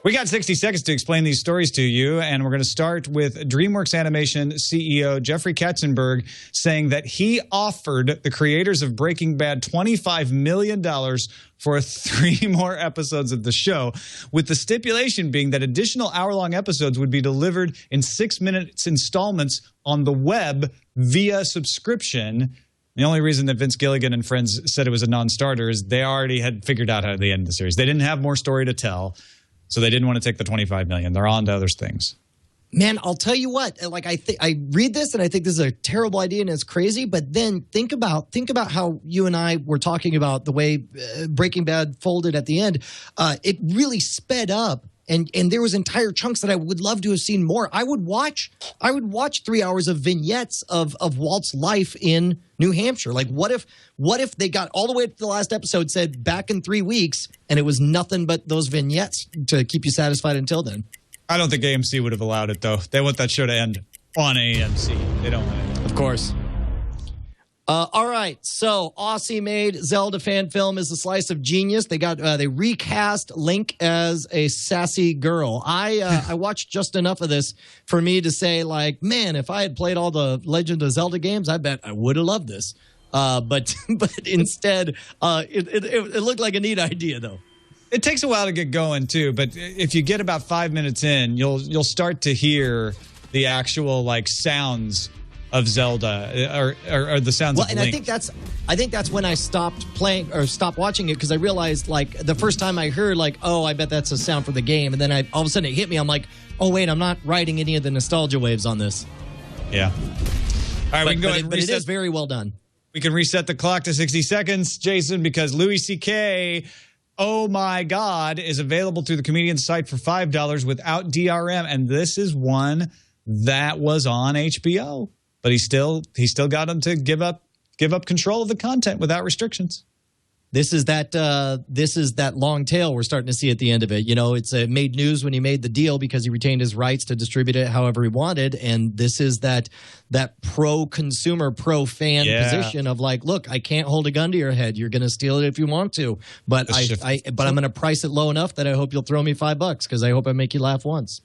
We got 60 seconds to explain these stories to you, and we're going to start with DreamWorks Animation CEO Jeffrey Katzenberg saying that he offered the creators of Breaking Bad $25 million for 3 more episodes of the show, with the stipulation being that additional hour-long episodes would be delivered in 6-minute installments on the web via subscription. The only reason that Vince Gilligan and friends said it was a non-starter is they already had figured out how to end the series. They didn't have more story to tell, so they didn't want to take the $25 million. They're on to other things. Man, I'll tell you what. Like, I read this and I think this is a terrible idea and it's crazy. But then think about how you and I were talking about the way Breaking Bad folded at the end. It really sped up. And there was entire chunks that I would love to have seen more. I would watch 3 hours of vignettes of Walt's life in New Hampshire. Like, what if they got all the way to the last episode, said back in 3 weeks, and it was nothing but those vignettes to keep you satisfied until then? I don't think AMC would have allowed it, though. They want that show to end on AMC. They don't want it. Of course. All right, so Aussie-made Zelda fan film is a slice of genius. They recast Link as a sassy girl. I watched just enough of this for me to say, like, man, if I had played all the Legend of Zelda games, I bet I would have loved this. But instead, it looked like a neat idea, though. It takes a while to get going too, but if you get about 5 minutes in, you'll start to hear the actual like sounds of Zelda or the sounds of and Link. I think that's when I stopped playing or stopped watching it, because I realized, like, the first time I heard, like, oh, I bet that's a sound from the game, and then all of a sudden it hit me. I'm like, oh wait, I'm not riding any of the nostalgia waves on this. Yeah. All right, we can go ahead and but it reset. is very well done. We can reset the clock to 60 seconds, Jason, because Louis C.K., oh my God, is available through the comedian site for $5 without DRM, and this is one that was on HBO. But he still got him to give up control of the content without restrictions. This is that long tail we're starting to see at the end of it. You know, it's made news when he made the deal because he retained his rights to distribute it however he wanted, and this is that pro-consumer, pro-fan position of like, look, I can't hold a gun to your head. You're going to steal it if you want to, but I'm going to price it low enough that I hope you'll throw me $5 because I hope I make you laugh once.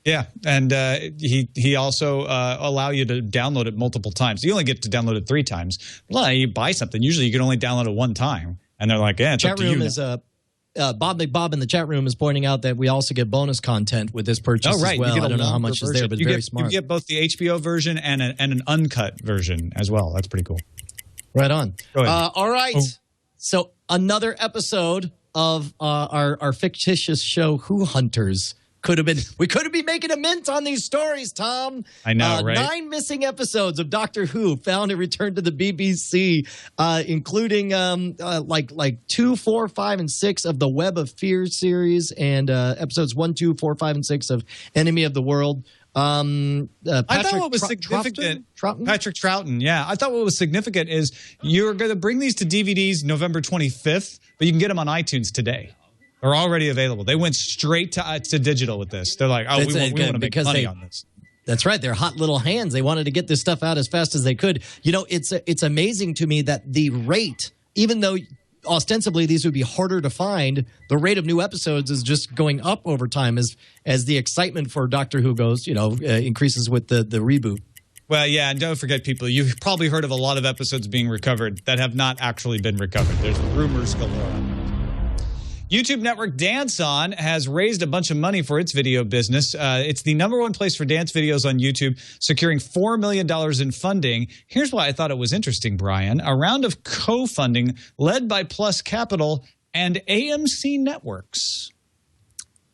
Yeah, and he also allow you to download it multiple times. You only get to download it 3 times. Well, you buy something, usually you can only download it one time, and they're like, "Yeah, it's up to you." Bob McBob in the chat room is pointing out that we also get bonus content with this purchase as well. I don't know how much is there, but very smart. You get both the HBO version and an uncut version as well. That's pretty cool. Right on. Go ahead. All right. So another episode of our fictitious show, Who Hunters. We could have been making a mint on these stories, Tom. I know, right? 9 missing episodes of Doctor Who found and returned to the BBC, including like 2, 4, 5, and 6 of the Web of Fear series, and episodes 1, 2, 4, 5, and 6 of Enemy of the World. I thought what was significant, Patrick Troughton. Yeah, I thought what was significant is you're going to bring these to DVDs November 25th, but you can get them on iTunes today. Are already available. They went straight to digital with this. They're like, oh, we want to make money on this. That's right. They're hot little hands. They wanted to get this stuff out as fast as they could. You know, it's amazing to me that the rate, even though ostensibly these would be harder to find, the rate of new episodes is just going up over time as the excitement for Doctor Who goes, increases with the reboot. Well, yeah, and don't forget, people, you've probably heard of a lot of episodes being recovered that have not actually been recovered. There's rumors galore. YouTube network Dance On has raised a bunch of money for its video business. It's the #1 place for dance videos on YouTube, securing $4 million in funding. Here's why I thought it was interesting, Brian. A round of co-funding led by Plus Capital and AMC Networks.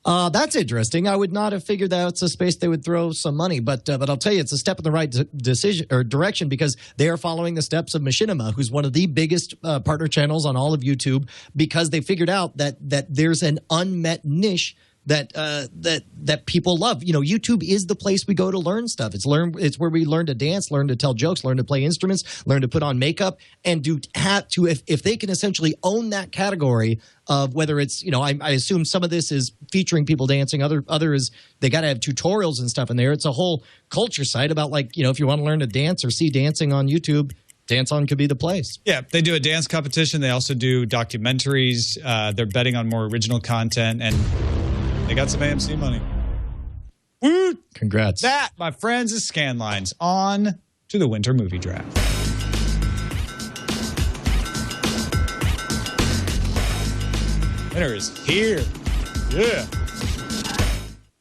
That's interesting. I would not have figured that's a space they would throw some money, but I'll tell you, it's a step in the right decision or direction, because they are following the steps of Machinima, who's one of the biggest partner channels on all of YouTube, because they figured out that there's an unmet niche that people love. You know, YouTube is the place we go to learn stuff. It's where we learn to dance, learn to tell jokes, learn to play instruments, learn to put on makeup, and if they can essentially own that category of whether it's, I assume some of this is featuring people dancing, other is they got to have tutorials and stuff in there. It's a whole culture site about, like, if you want to learn to dance or see dancing on YouTube, Dance On could be the place. Yeah, they do a dance competition. They also do documentaries. They're betting on more original content, and they got some AMC money. Woo! Congrats. That, my friends, is Scanlines. On to the winter movie draft. Winter is here. Yeah.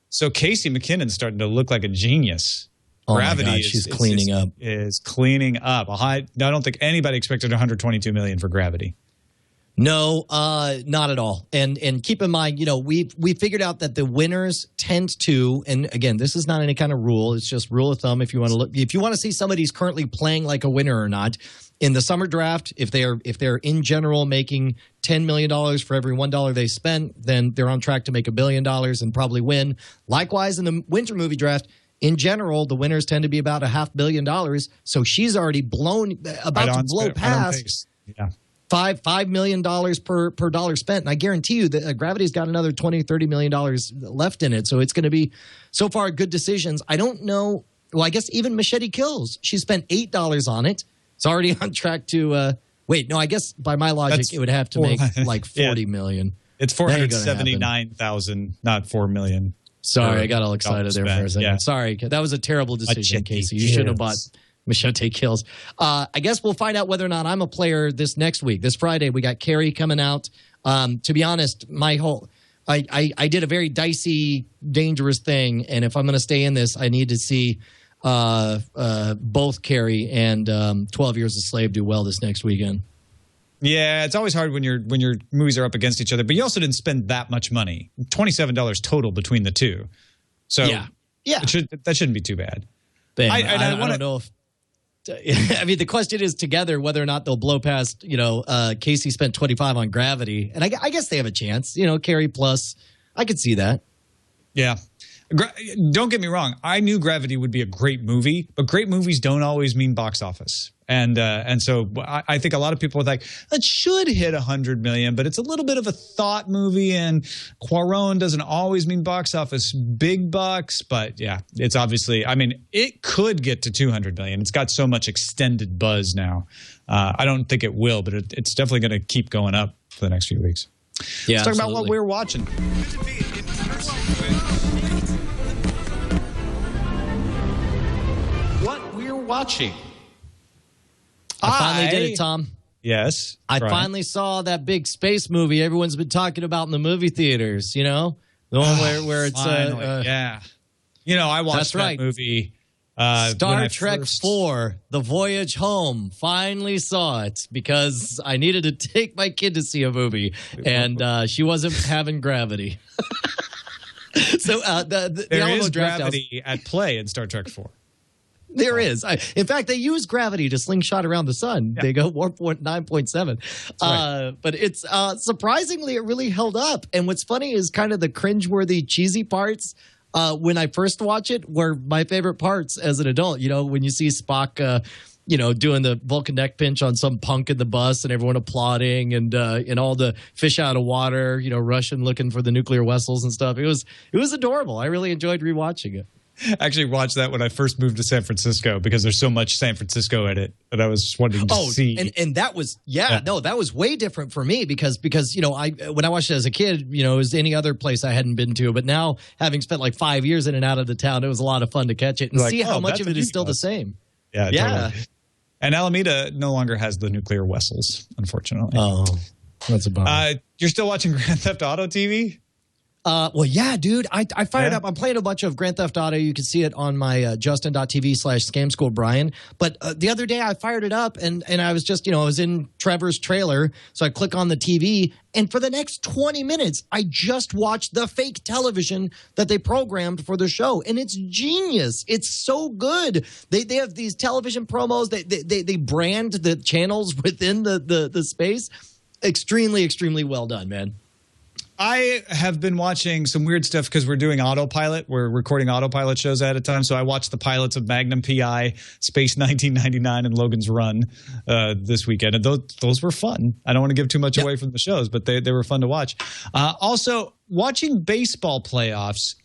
So Casey McKinnon's starting to look like a genius. Oh Gravity my God, she's cleaning up. Is cleaning up. I don't think anybody expected $122 million for Gravity. No, not at all. And keep in mind, we figured out that the winners tend to, and again, this is not any kind of rule. It's just rule of thumb. If you want to see somebody's currently playing like a winner or not, in the summer draft, if they're in general making $10 million for every $1 they spent, then they're on track to make $1 billion and probably win. Likewise, in the winter movie draft, in general, the winners tend to be about $500 million. So she's already blown past. Yeah. $5 million per dollar spent. And I guarantee you that Gravity's got another $20-30 million left in it. So it's going to be, so far, good decisions. I don't know. Well, I guess even Machete Kills, she spent $8 on it. It's already on track to, wait, no, I guess by my logic, it would have to make like $40 million. It's 479,000, not $4 million. Sorry, I got all excited there for a second. Yeah. Sorry, that was a terrible decision, Casey. You should have bought Machete Kills. I guess we'll find out whether or not I'm a player this next week. This Friday, we got Carrie coming out. To be honest, I did a very dicey, dangerous thing, and if I'm going to stay in this, I need to see both Carrie and 12 Years a Slave do well this next weekend. Yeah, it's always hard when your movies are up against each other, but you also didn't spend that much money. $27 total between the two. So yeah. that shouldn't be too bad. Ben, I don't know if I mean, the question is together whether or not they'll blow past, Casey spent 25 on Gravity. And I guess they have a chance, Carrie plus. I could see that. Yeah. Don't get me wrong. I knew Gravity would be a great movie, but great movies don't always mean box office. And so I think a lot of people are like, it should hit 100 million, but it's a little bit of a thought movie, and Cuarón doesn't always mean box office big bucks. But yeah, it's obviously, I mean, it could get to 200 million. It's got so much extended buzz now. I don't think it will, but it's definitely going to keep going up for the next few weeks. Yeah, let's talk about what we're watching. What we're watching. I finally did it, Tom. Yes. I finally saw that big space movie everyone's been talking about in the movie theaters, the one where it's yeah. I watched that movie. Star Trek IV, The Voyage Home. Finally saw it because I needed to take my kid to see a movie, and she wasn't having Gravity. So there is Gravity at play in Star Trek IV. There is. In fact, they use gravity to slingshot around the sun. Yeah. They go 9.7. Right. But it's surprisingly, it really held up. And what's funny is kind of the cringeworthy, cheesy parts when I first watch it were my favorite parts as an adult. When you see Spock, doing the Vulcan neck pinch on some punk in the bus and everyone applauding and all the fish out of water, Russian looking for the nuclear vessels and stuff. It was adorable. I really enjoyed rewatching it. I actually watched that when I first moved to San Francisco because there's so much San Francisco in it that I was wanting to see. And that was that was way different for me because I when I watched it as a kid, it was any other place I hadn't been to, but now having spent like 5 years in and out of the town, it was a lot of fun to catch it and see how much of it is still the same. Yeah. Totally. And Alameda no longer has the nuclear vessels, unfortunately. Oh, that's a bummer. You're still watching Grand Theft Auto TV? Well, yeah, dude. I fired up. I'm playing a bunch of Grand Theft Auto. You can see it on my justin.tv/Scam School Brian. But the other day I fired it up and I was just, I was in Trevor's trailer. So I click on the TV. And for the next 20 minutes, I just watched the fake television that they programmed for the show. And it's genius. It's so good. They have these television promos. They brand the channels within the space. Extremely, extremely well done, man. I have been watching some weird stuff because we're doing autopilot. We're recording autopilot shows at a time. So I watched the pilots of Magnum P.I., Space 1999, and Logan's Run this weekend. And those were fun. I don't want to give too much away from the shows, but they were fun to watch. Also, watching baseball playoffs.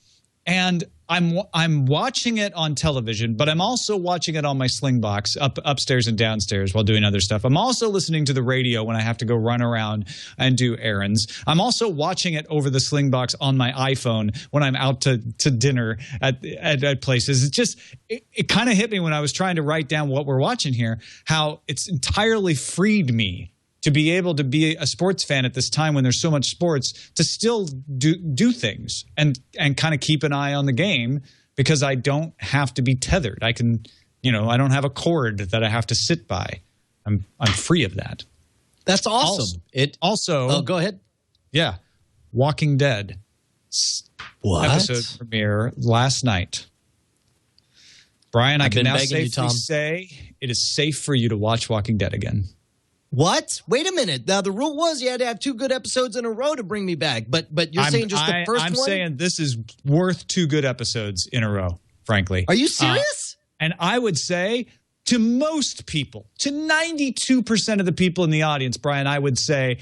And I'm watching it on television, but I'm also watching it on my Slingbox upstairs and downstairs while doing other stuff. I'm also listening to the radio when I have to go run around and do errands. I'm also watching it over the Slingbox on my iPhone when I'm out to dinner at places. It kind of hit me when I was trying to write down what we're watching here, how it's entirely freed me to be able to be a sports fan at this time when there's so much sports, to still do things and kind of keep an eye on the game because I don't have to be tethered. I can, I don't have a cord that I have to sit by. I'm free of that. That's awesome. Also, go ahead. Yeah. Walking Dead. What? Episode premiere last night. Brian, I can now safely say it is safe for you to watch Walking Dead again. What? Wait a minute. Now, the rule was you had to have 2 good episodes in a row to bring me back. But you're saying just the first one? I'm saying this is worth 2 good episodes in a row, frankly. Are you serious? And I would say to most people, to 92% of the people in the audience, Brian, I would say,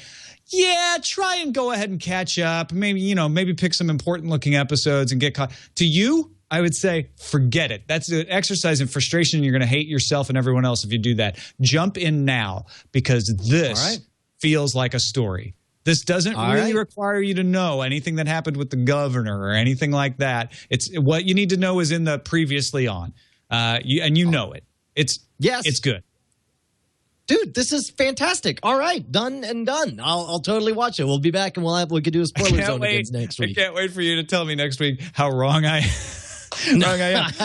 yeah, try and go ahead and catch up. Maybe pick some important looking episodes and get caught. To you, I would say, forget it. That's an exercise in frustration. You're going to hate yourself and everyone else if you do that. Jump in now because this feels like a story. This doesn't really require you to know anything that happened with the governor or anything like that. It's what you need to know is in the previously on, you know it. It's Yes. It's good. Dude, this is fantastic. All right, done and done. I'll totally watch it. We'll be back and we could do a spoiler zone again next week. I can't wait for you to tell me next week how wrong I am.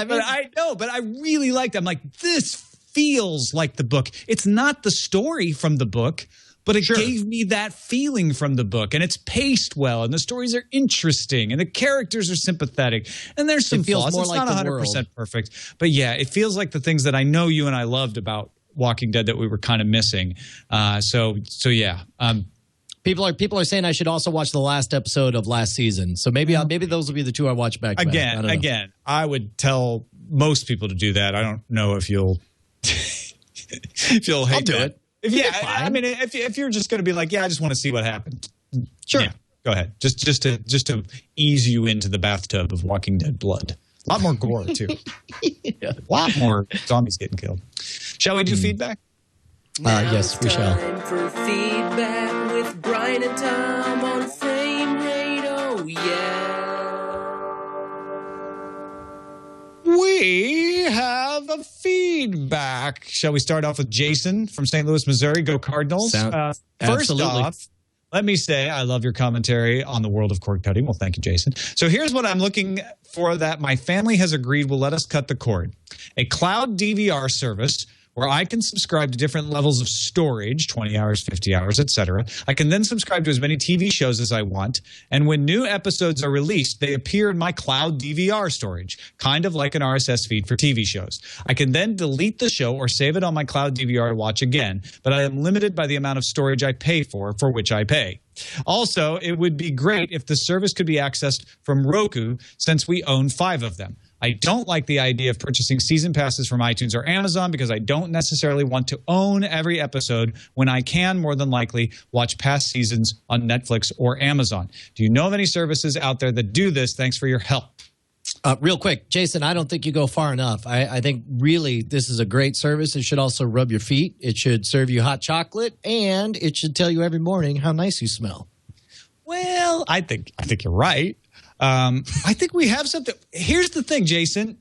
But I really liked it. I'm like, this feels like the book. It's not the story from the book, but it gave me that feeling from the book. And it's paced well, and the stories are interesting, and the characters are sympathetic. And there's some flaws. More it's like not the 100% world. perfect. But yeah, it feels like the things that I know you and I loved about Walking Dead that we were kind of missing. So yeah. People are saying I should also watch the last episode of last season. So maybe those will be the two I watch back to back. Again, I would tell most people to do that. I don't know if you'll hate I'll do that. it. I mean, if you're just going to be like, I just want to see what happened. Sure. Yeah, go ahead. Just to ease you into the bathtub of Walking Dead blood. A lot more gore too. A lot more zombies getting killed. Shall we do feedback? Yes, we shall. Time for feedback with Brian and Tom on Frame Rate. Oh yeah. We have a feedback. Shall we start off with Jason from St. Louis, Missouri? Go Cardinals. First absolutely. off, let me say I love your commentary on the world of cord cutting. Well, thank you, Jason. So here's what I'm looking for that my family has agreed will let us cut the cord. A cloud DVR service where I can subscribe to different levels of storage, 20 hours, 50 hours, etc. I can then subscribe to as many TV shows as I want. And when new episodes are released, they appear in my cloud DVR storage, kind of like an RSS feed for TV shows. I can then delete the show or save it on my cloud DVR to watch again, but I am limited by the amount of storage I pay for which I pay. Also, it would be great if the service could be accessed from Roku, since we own 5 of them. I don't like the idea of purchasing season passes from iTunes or Amazon because I don't necessarily want to own every episode when I can more than likely watch past seasons on Netflix or Amazon. Do you know of any services out there that do this? Thanks for your help. Real quick, Jason, I don't think you go far enough. I think really this is a great service. It should also rub your feet. It should serve you hot chocolate, and it should tell you every morning how nice you smell. Well, I think you're right. I think we have something. Here's the thing, Jason.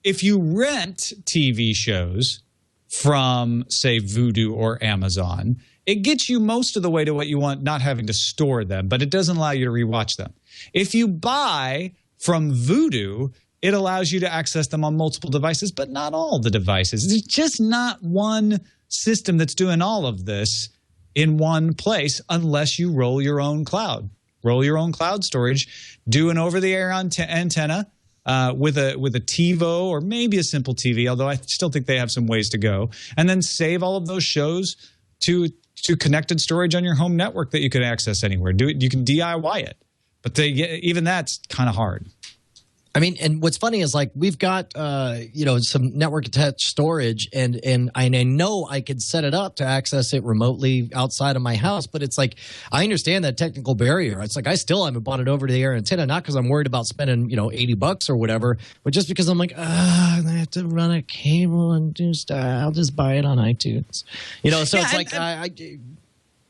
If you rent TV shows from, say, Vudu or Amazon, it gets you most of the way to what you want, not having to store them, but it doesn't allow you to rewatch them. If you buy from Vudu, it allows you to access them on multiple devices, but not all the devices. There's just not one system that's doing all of this in one place unless you roll your own cloud. Roll your own cloud storage, do an over-the-air antenna with a TiVo or maybe a simple TV, although I still think they have some ways to go, and then save all of those shows to connected storage on your home network that you can access anywhere. You can DIY it, but even that's kind of hard. I mean, and what's funny is like we've got some network attached storage, and I know I could set it up to access it remotely outside of my house, but it's like I understand that technical barrier. It's like I still haven't bought it over to the air antenna, not because I'm worried about spending $80 or whatever, but just because I'm like, I have to run a cable and do stuff. I'll just buy it on iTunes, So it's like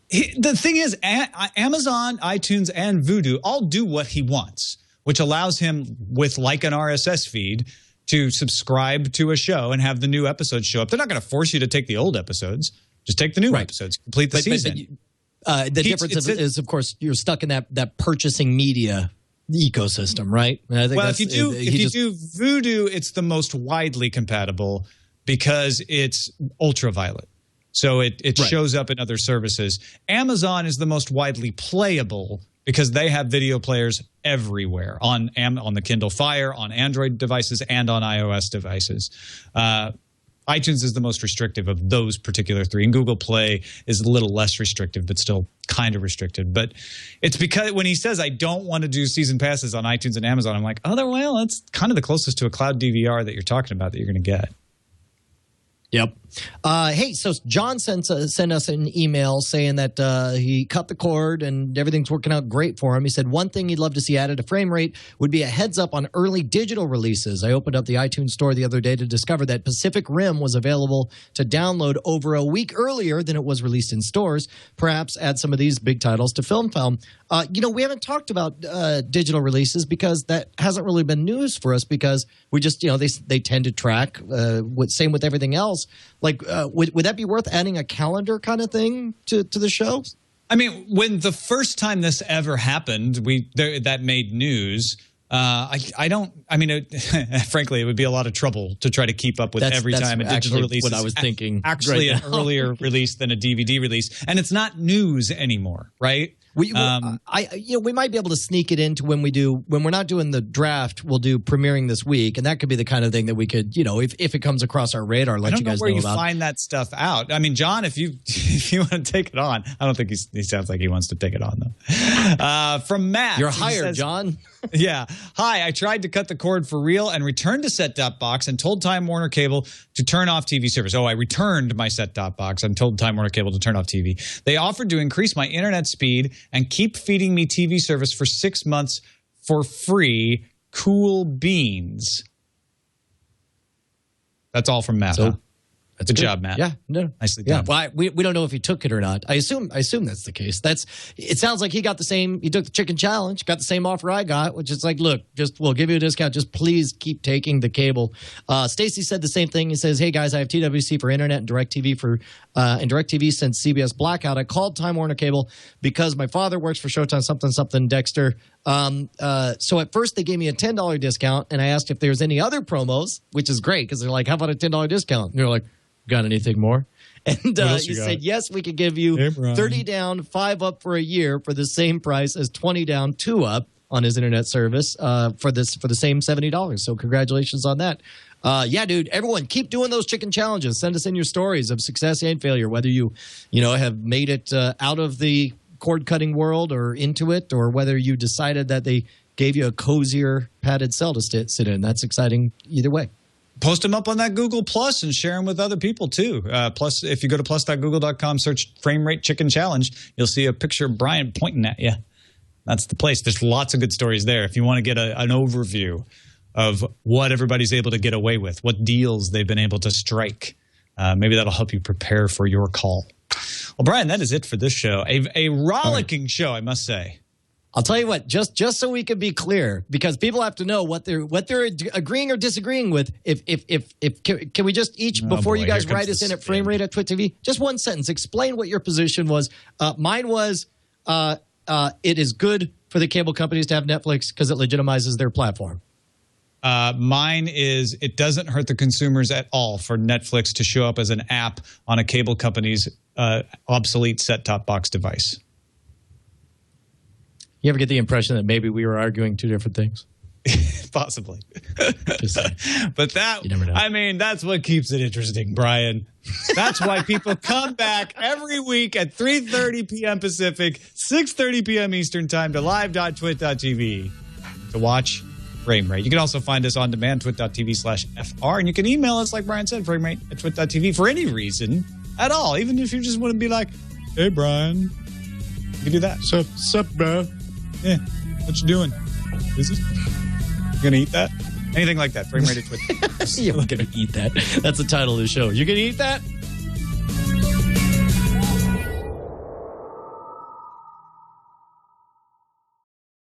the thing is, Amazon, iTunes, and Vudu all do what he wants, which allows him, with like an RSS feed, to subscribe to a show and have the new episodes show up. They're not going to force you to take the old episodes. Just take the new episodes, complete the season. The difference is, of course, you're stuck in that purchasing media ecosystem, right? I think if you do Vudu, it's the most widely compatible because it's ultraviolet. So it shows up in other services. Amazon is the most widely playable because they have video players everywhere on the Kindle Fire, on Android devices, and on iOS devices. iTunes is the most restrictive of those particular 3, and Google Play is a little less restrictive, but still kind of restricted. But it's because when he says, I don't want to do season passes on iTunes and Amazon, I'm like, well, that's kind of the closest to a cloud DVR that you're talking about that you're going to get. Yep. Hey, so John sent us an email saying that he cut the cord and everything's working out great for him. He said one thing he'd love to see added to Frame Rate would be a heads up on early digital releases. I opened up the iTunes store the other day to discover that Pacific Rim was available to download over a week earlier than it was released in stores. Perhaps add some of these big titles to Film. We haven't talked about digital releases because that hasn't really been news for us because we just, they tend to track. Same with everything else. Like, would that be worth adding a calendar kind of thing to the show? I mean, when the first time this ever happened, that made news. Frankly, it would be a lot of trouble to try to keep up with every time a digital release what I was thinking. Actually, an earlier release than a DVD release, and it's not news anymore, right? We might be able to sneak it into when we're not doing the draft, we'll do premiering this week, and that could be the kind of thing that we could, if it comes across our radar, let you guys know about. I don't know where you find that stuff out. I mean, John, if you want to take it on, I don't think he sounds like he wants to take it on though. From Matt, you're hired, John. Yeah. Hi, I tried to cut the cord for real and returned to set-top box and told Time Warner Cable to turn off TV service. I returned my set-top box and told Time Warner Cable to turn off TV. They offered to increase my internet speed and keep feeding me TV service for 6 months for free. Cool beans. That's all from Matt. So, Good job, Matt. Yeah, no, nicely done. Well, we don't know if he took it or not. I assume that's the case. It sounds like he got the same. He took the chicken challenge, got the same offer I got, which is like, look, we'll give you a discount. Just please keep taking the cable. Stacy said the same thing. He says, hey guys, I have TWC for internet and DirecTV and DirecTV since CBS blackout. I called Time Warner Cable because my father works for Showtime something Dexter. So at first they gave me a $10 discount, and I asked if there's any other promos, which is great because they're like, how about a $10 discount? And they're like, got anything more? And he said, yes, we could give you 30 down, 5 up for a year for the same price as 20 down, 2 up on his internet service for the same $70. So congratulations on that. Yeah, dude, everyone keep doing those chicken challenges. Send us in your stories of success and failure, whether you have made it out of the cord cutting world or into it, or whether you decided that they gave you a cozier padded cell to sit in. That's exciting either way. Post them up on that Google Plus and share them with other people too. Plus, if you go to plus.google.com, search Frame Rate Chicken Challenge, you'll see a picture of Brian pointing at you. That's the place. There's lots of good stories there. If you want to get an overview of what everybody's able to get away with, what deals they've been able to strike, maybe that'll help you prepare for your call. Well, Brian, that is it for this show. A rollicking show, I must say. I'll tell you what, just so we can be clear, because people have to know what they're agreeing or disagreeing with. Can we just each, before you guys write us in at FrameRate at TwitTV, just one sentence, explain what your position was. Mine was, it is good for the cable companies to have Netflix because it legitimizes their platform. Mine is, it doesn't hurt the consumers at all for Netflix to show up as an app on a cable company's obsolete set-top box device. You ever get the impression that maybe we were arguing two different things? Possibly. Just but that, you never know. I mean, that's what keeps it interesting, Brian. That's why people come back every week at 3:30 p.m. Pacific, 6:30 p.m. Eastern Time to live.twit.tv to watch Frame Rate. You can also find us on demand, twit.tv/FR, and you can email us, like Brian said, framerate@twit.tv for any reason at all, even if you just want to be like, hey, Brian. You can do that. Sup, bro? Yeah. What you doing? Busy? You gonna eat that? Anything like that. Frame Rate at Twit. You're gonna eat that. That's the title of the show. You're gonna eat that?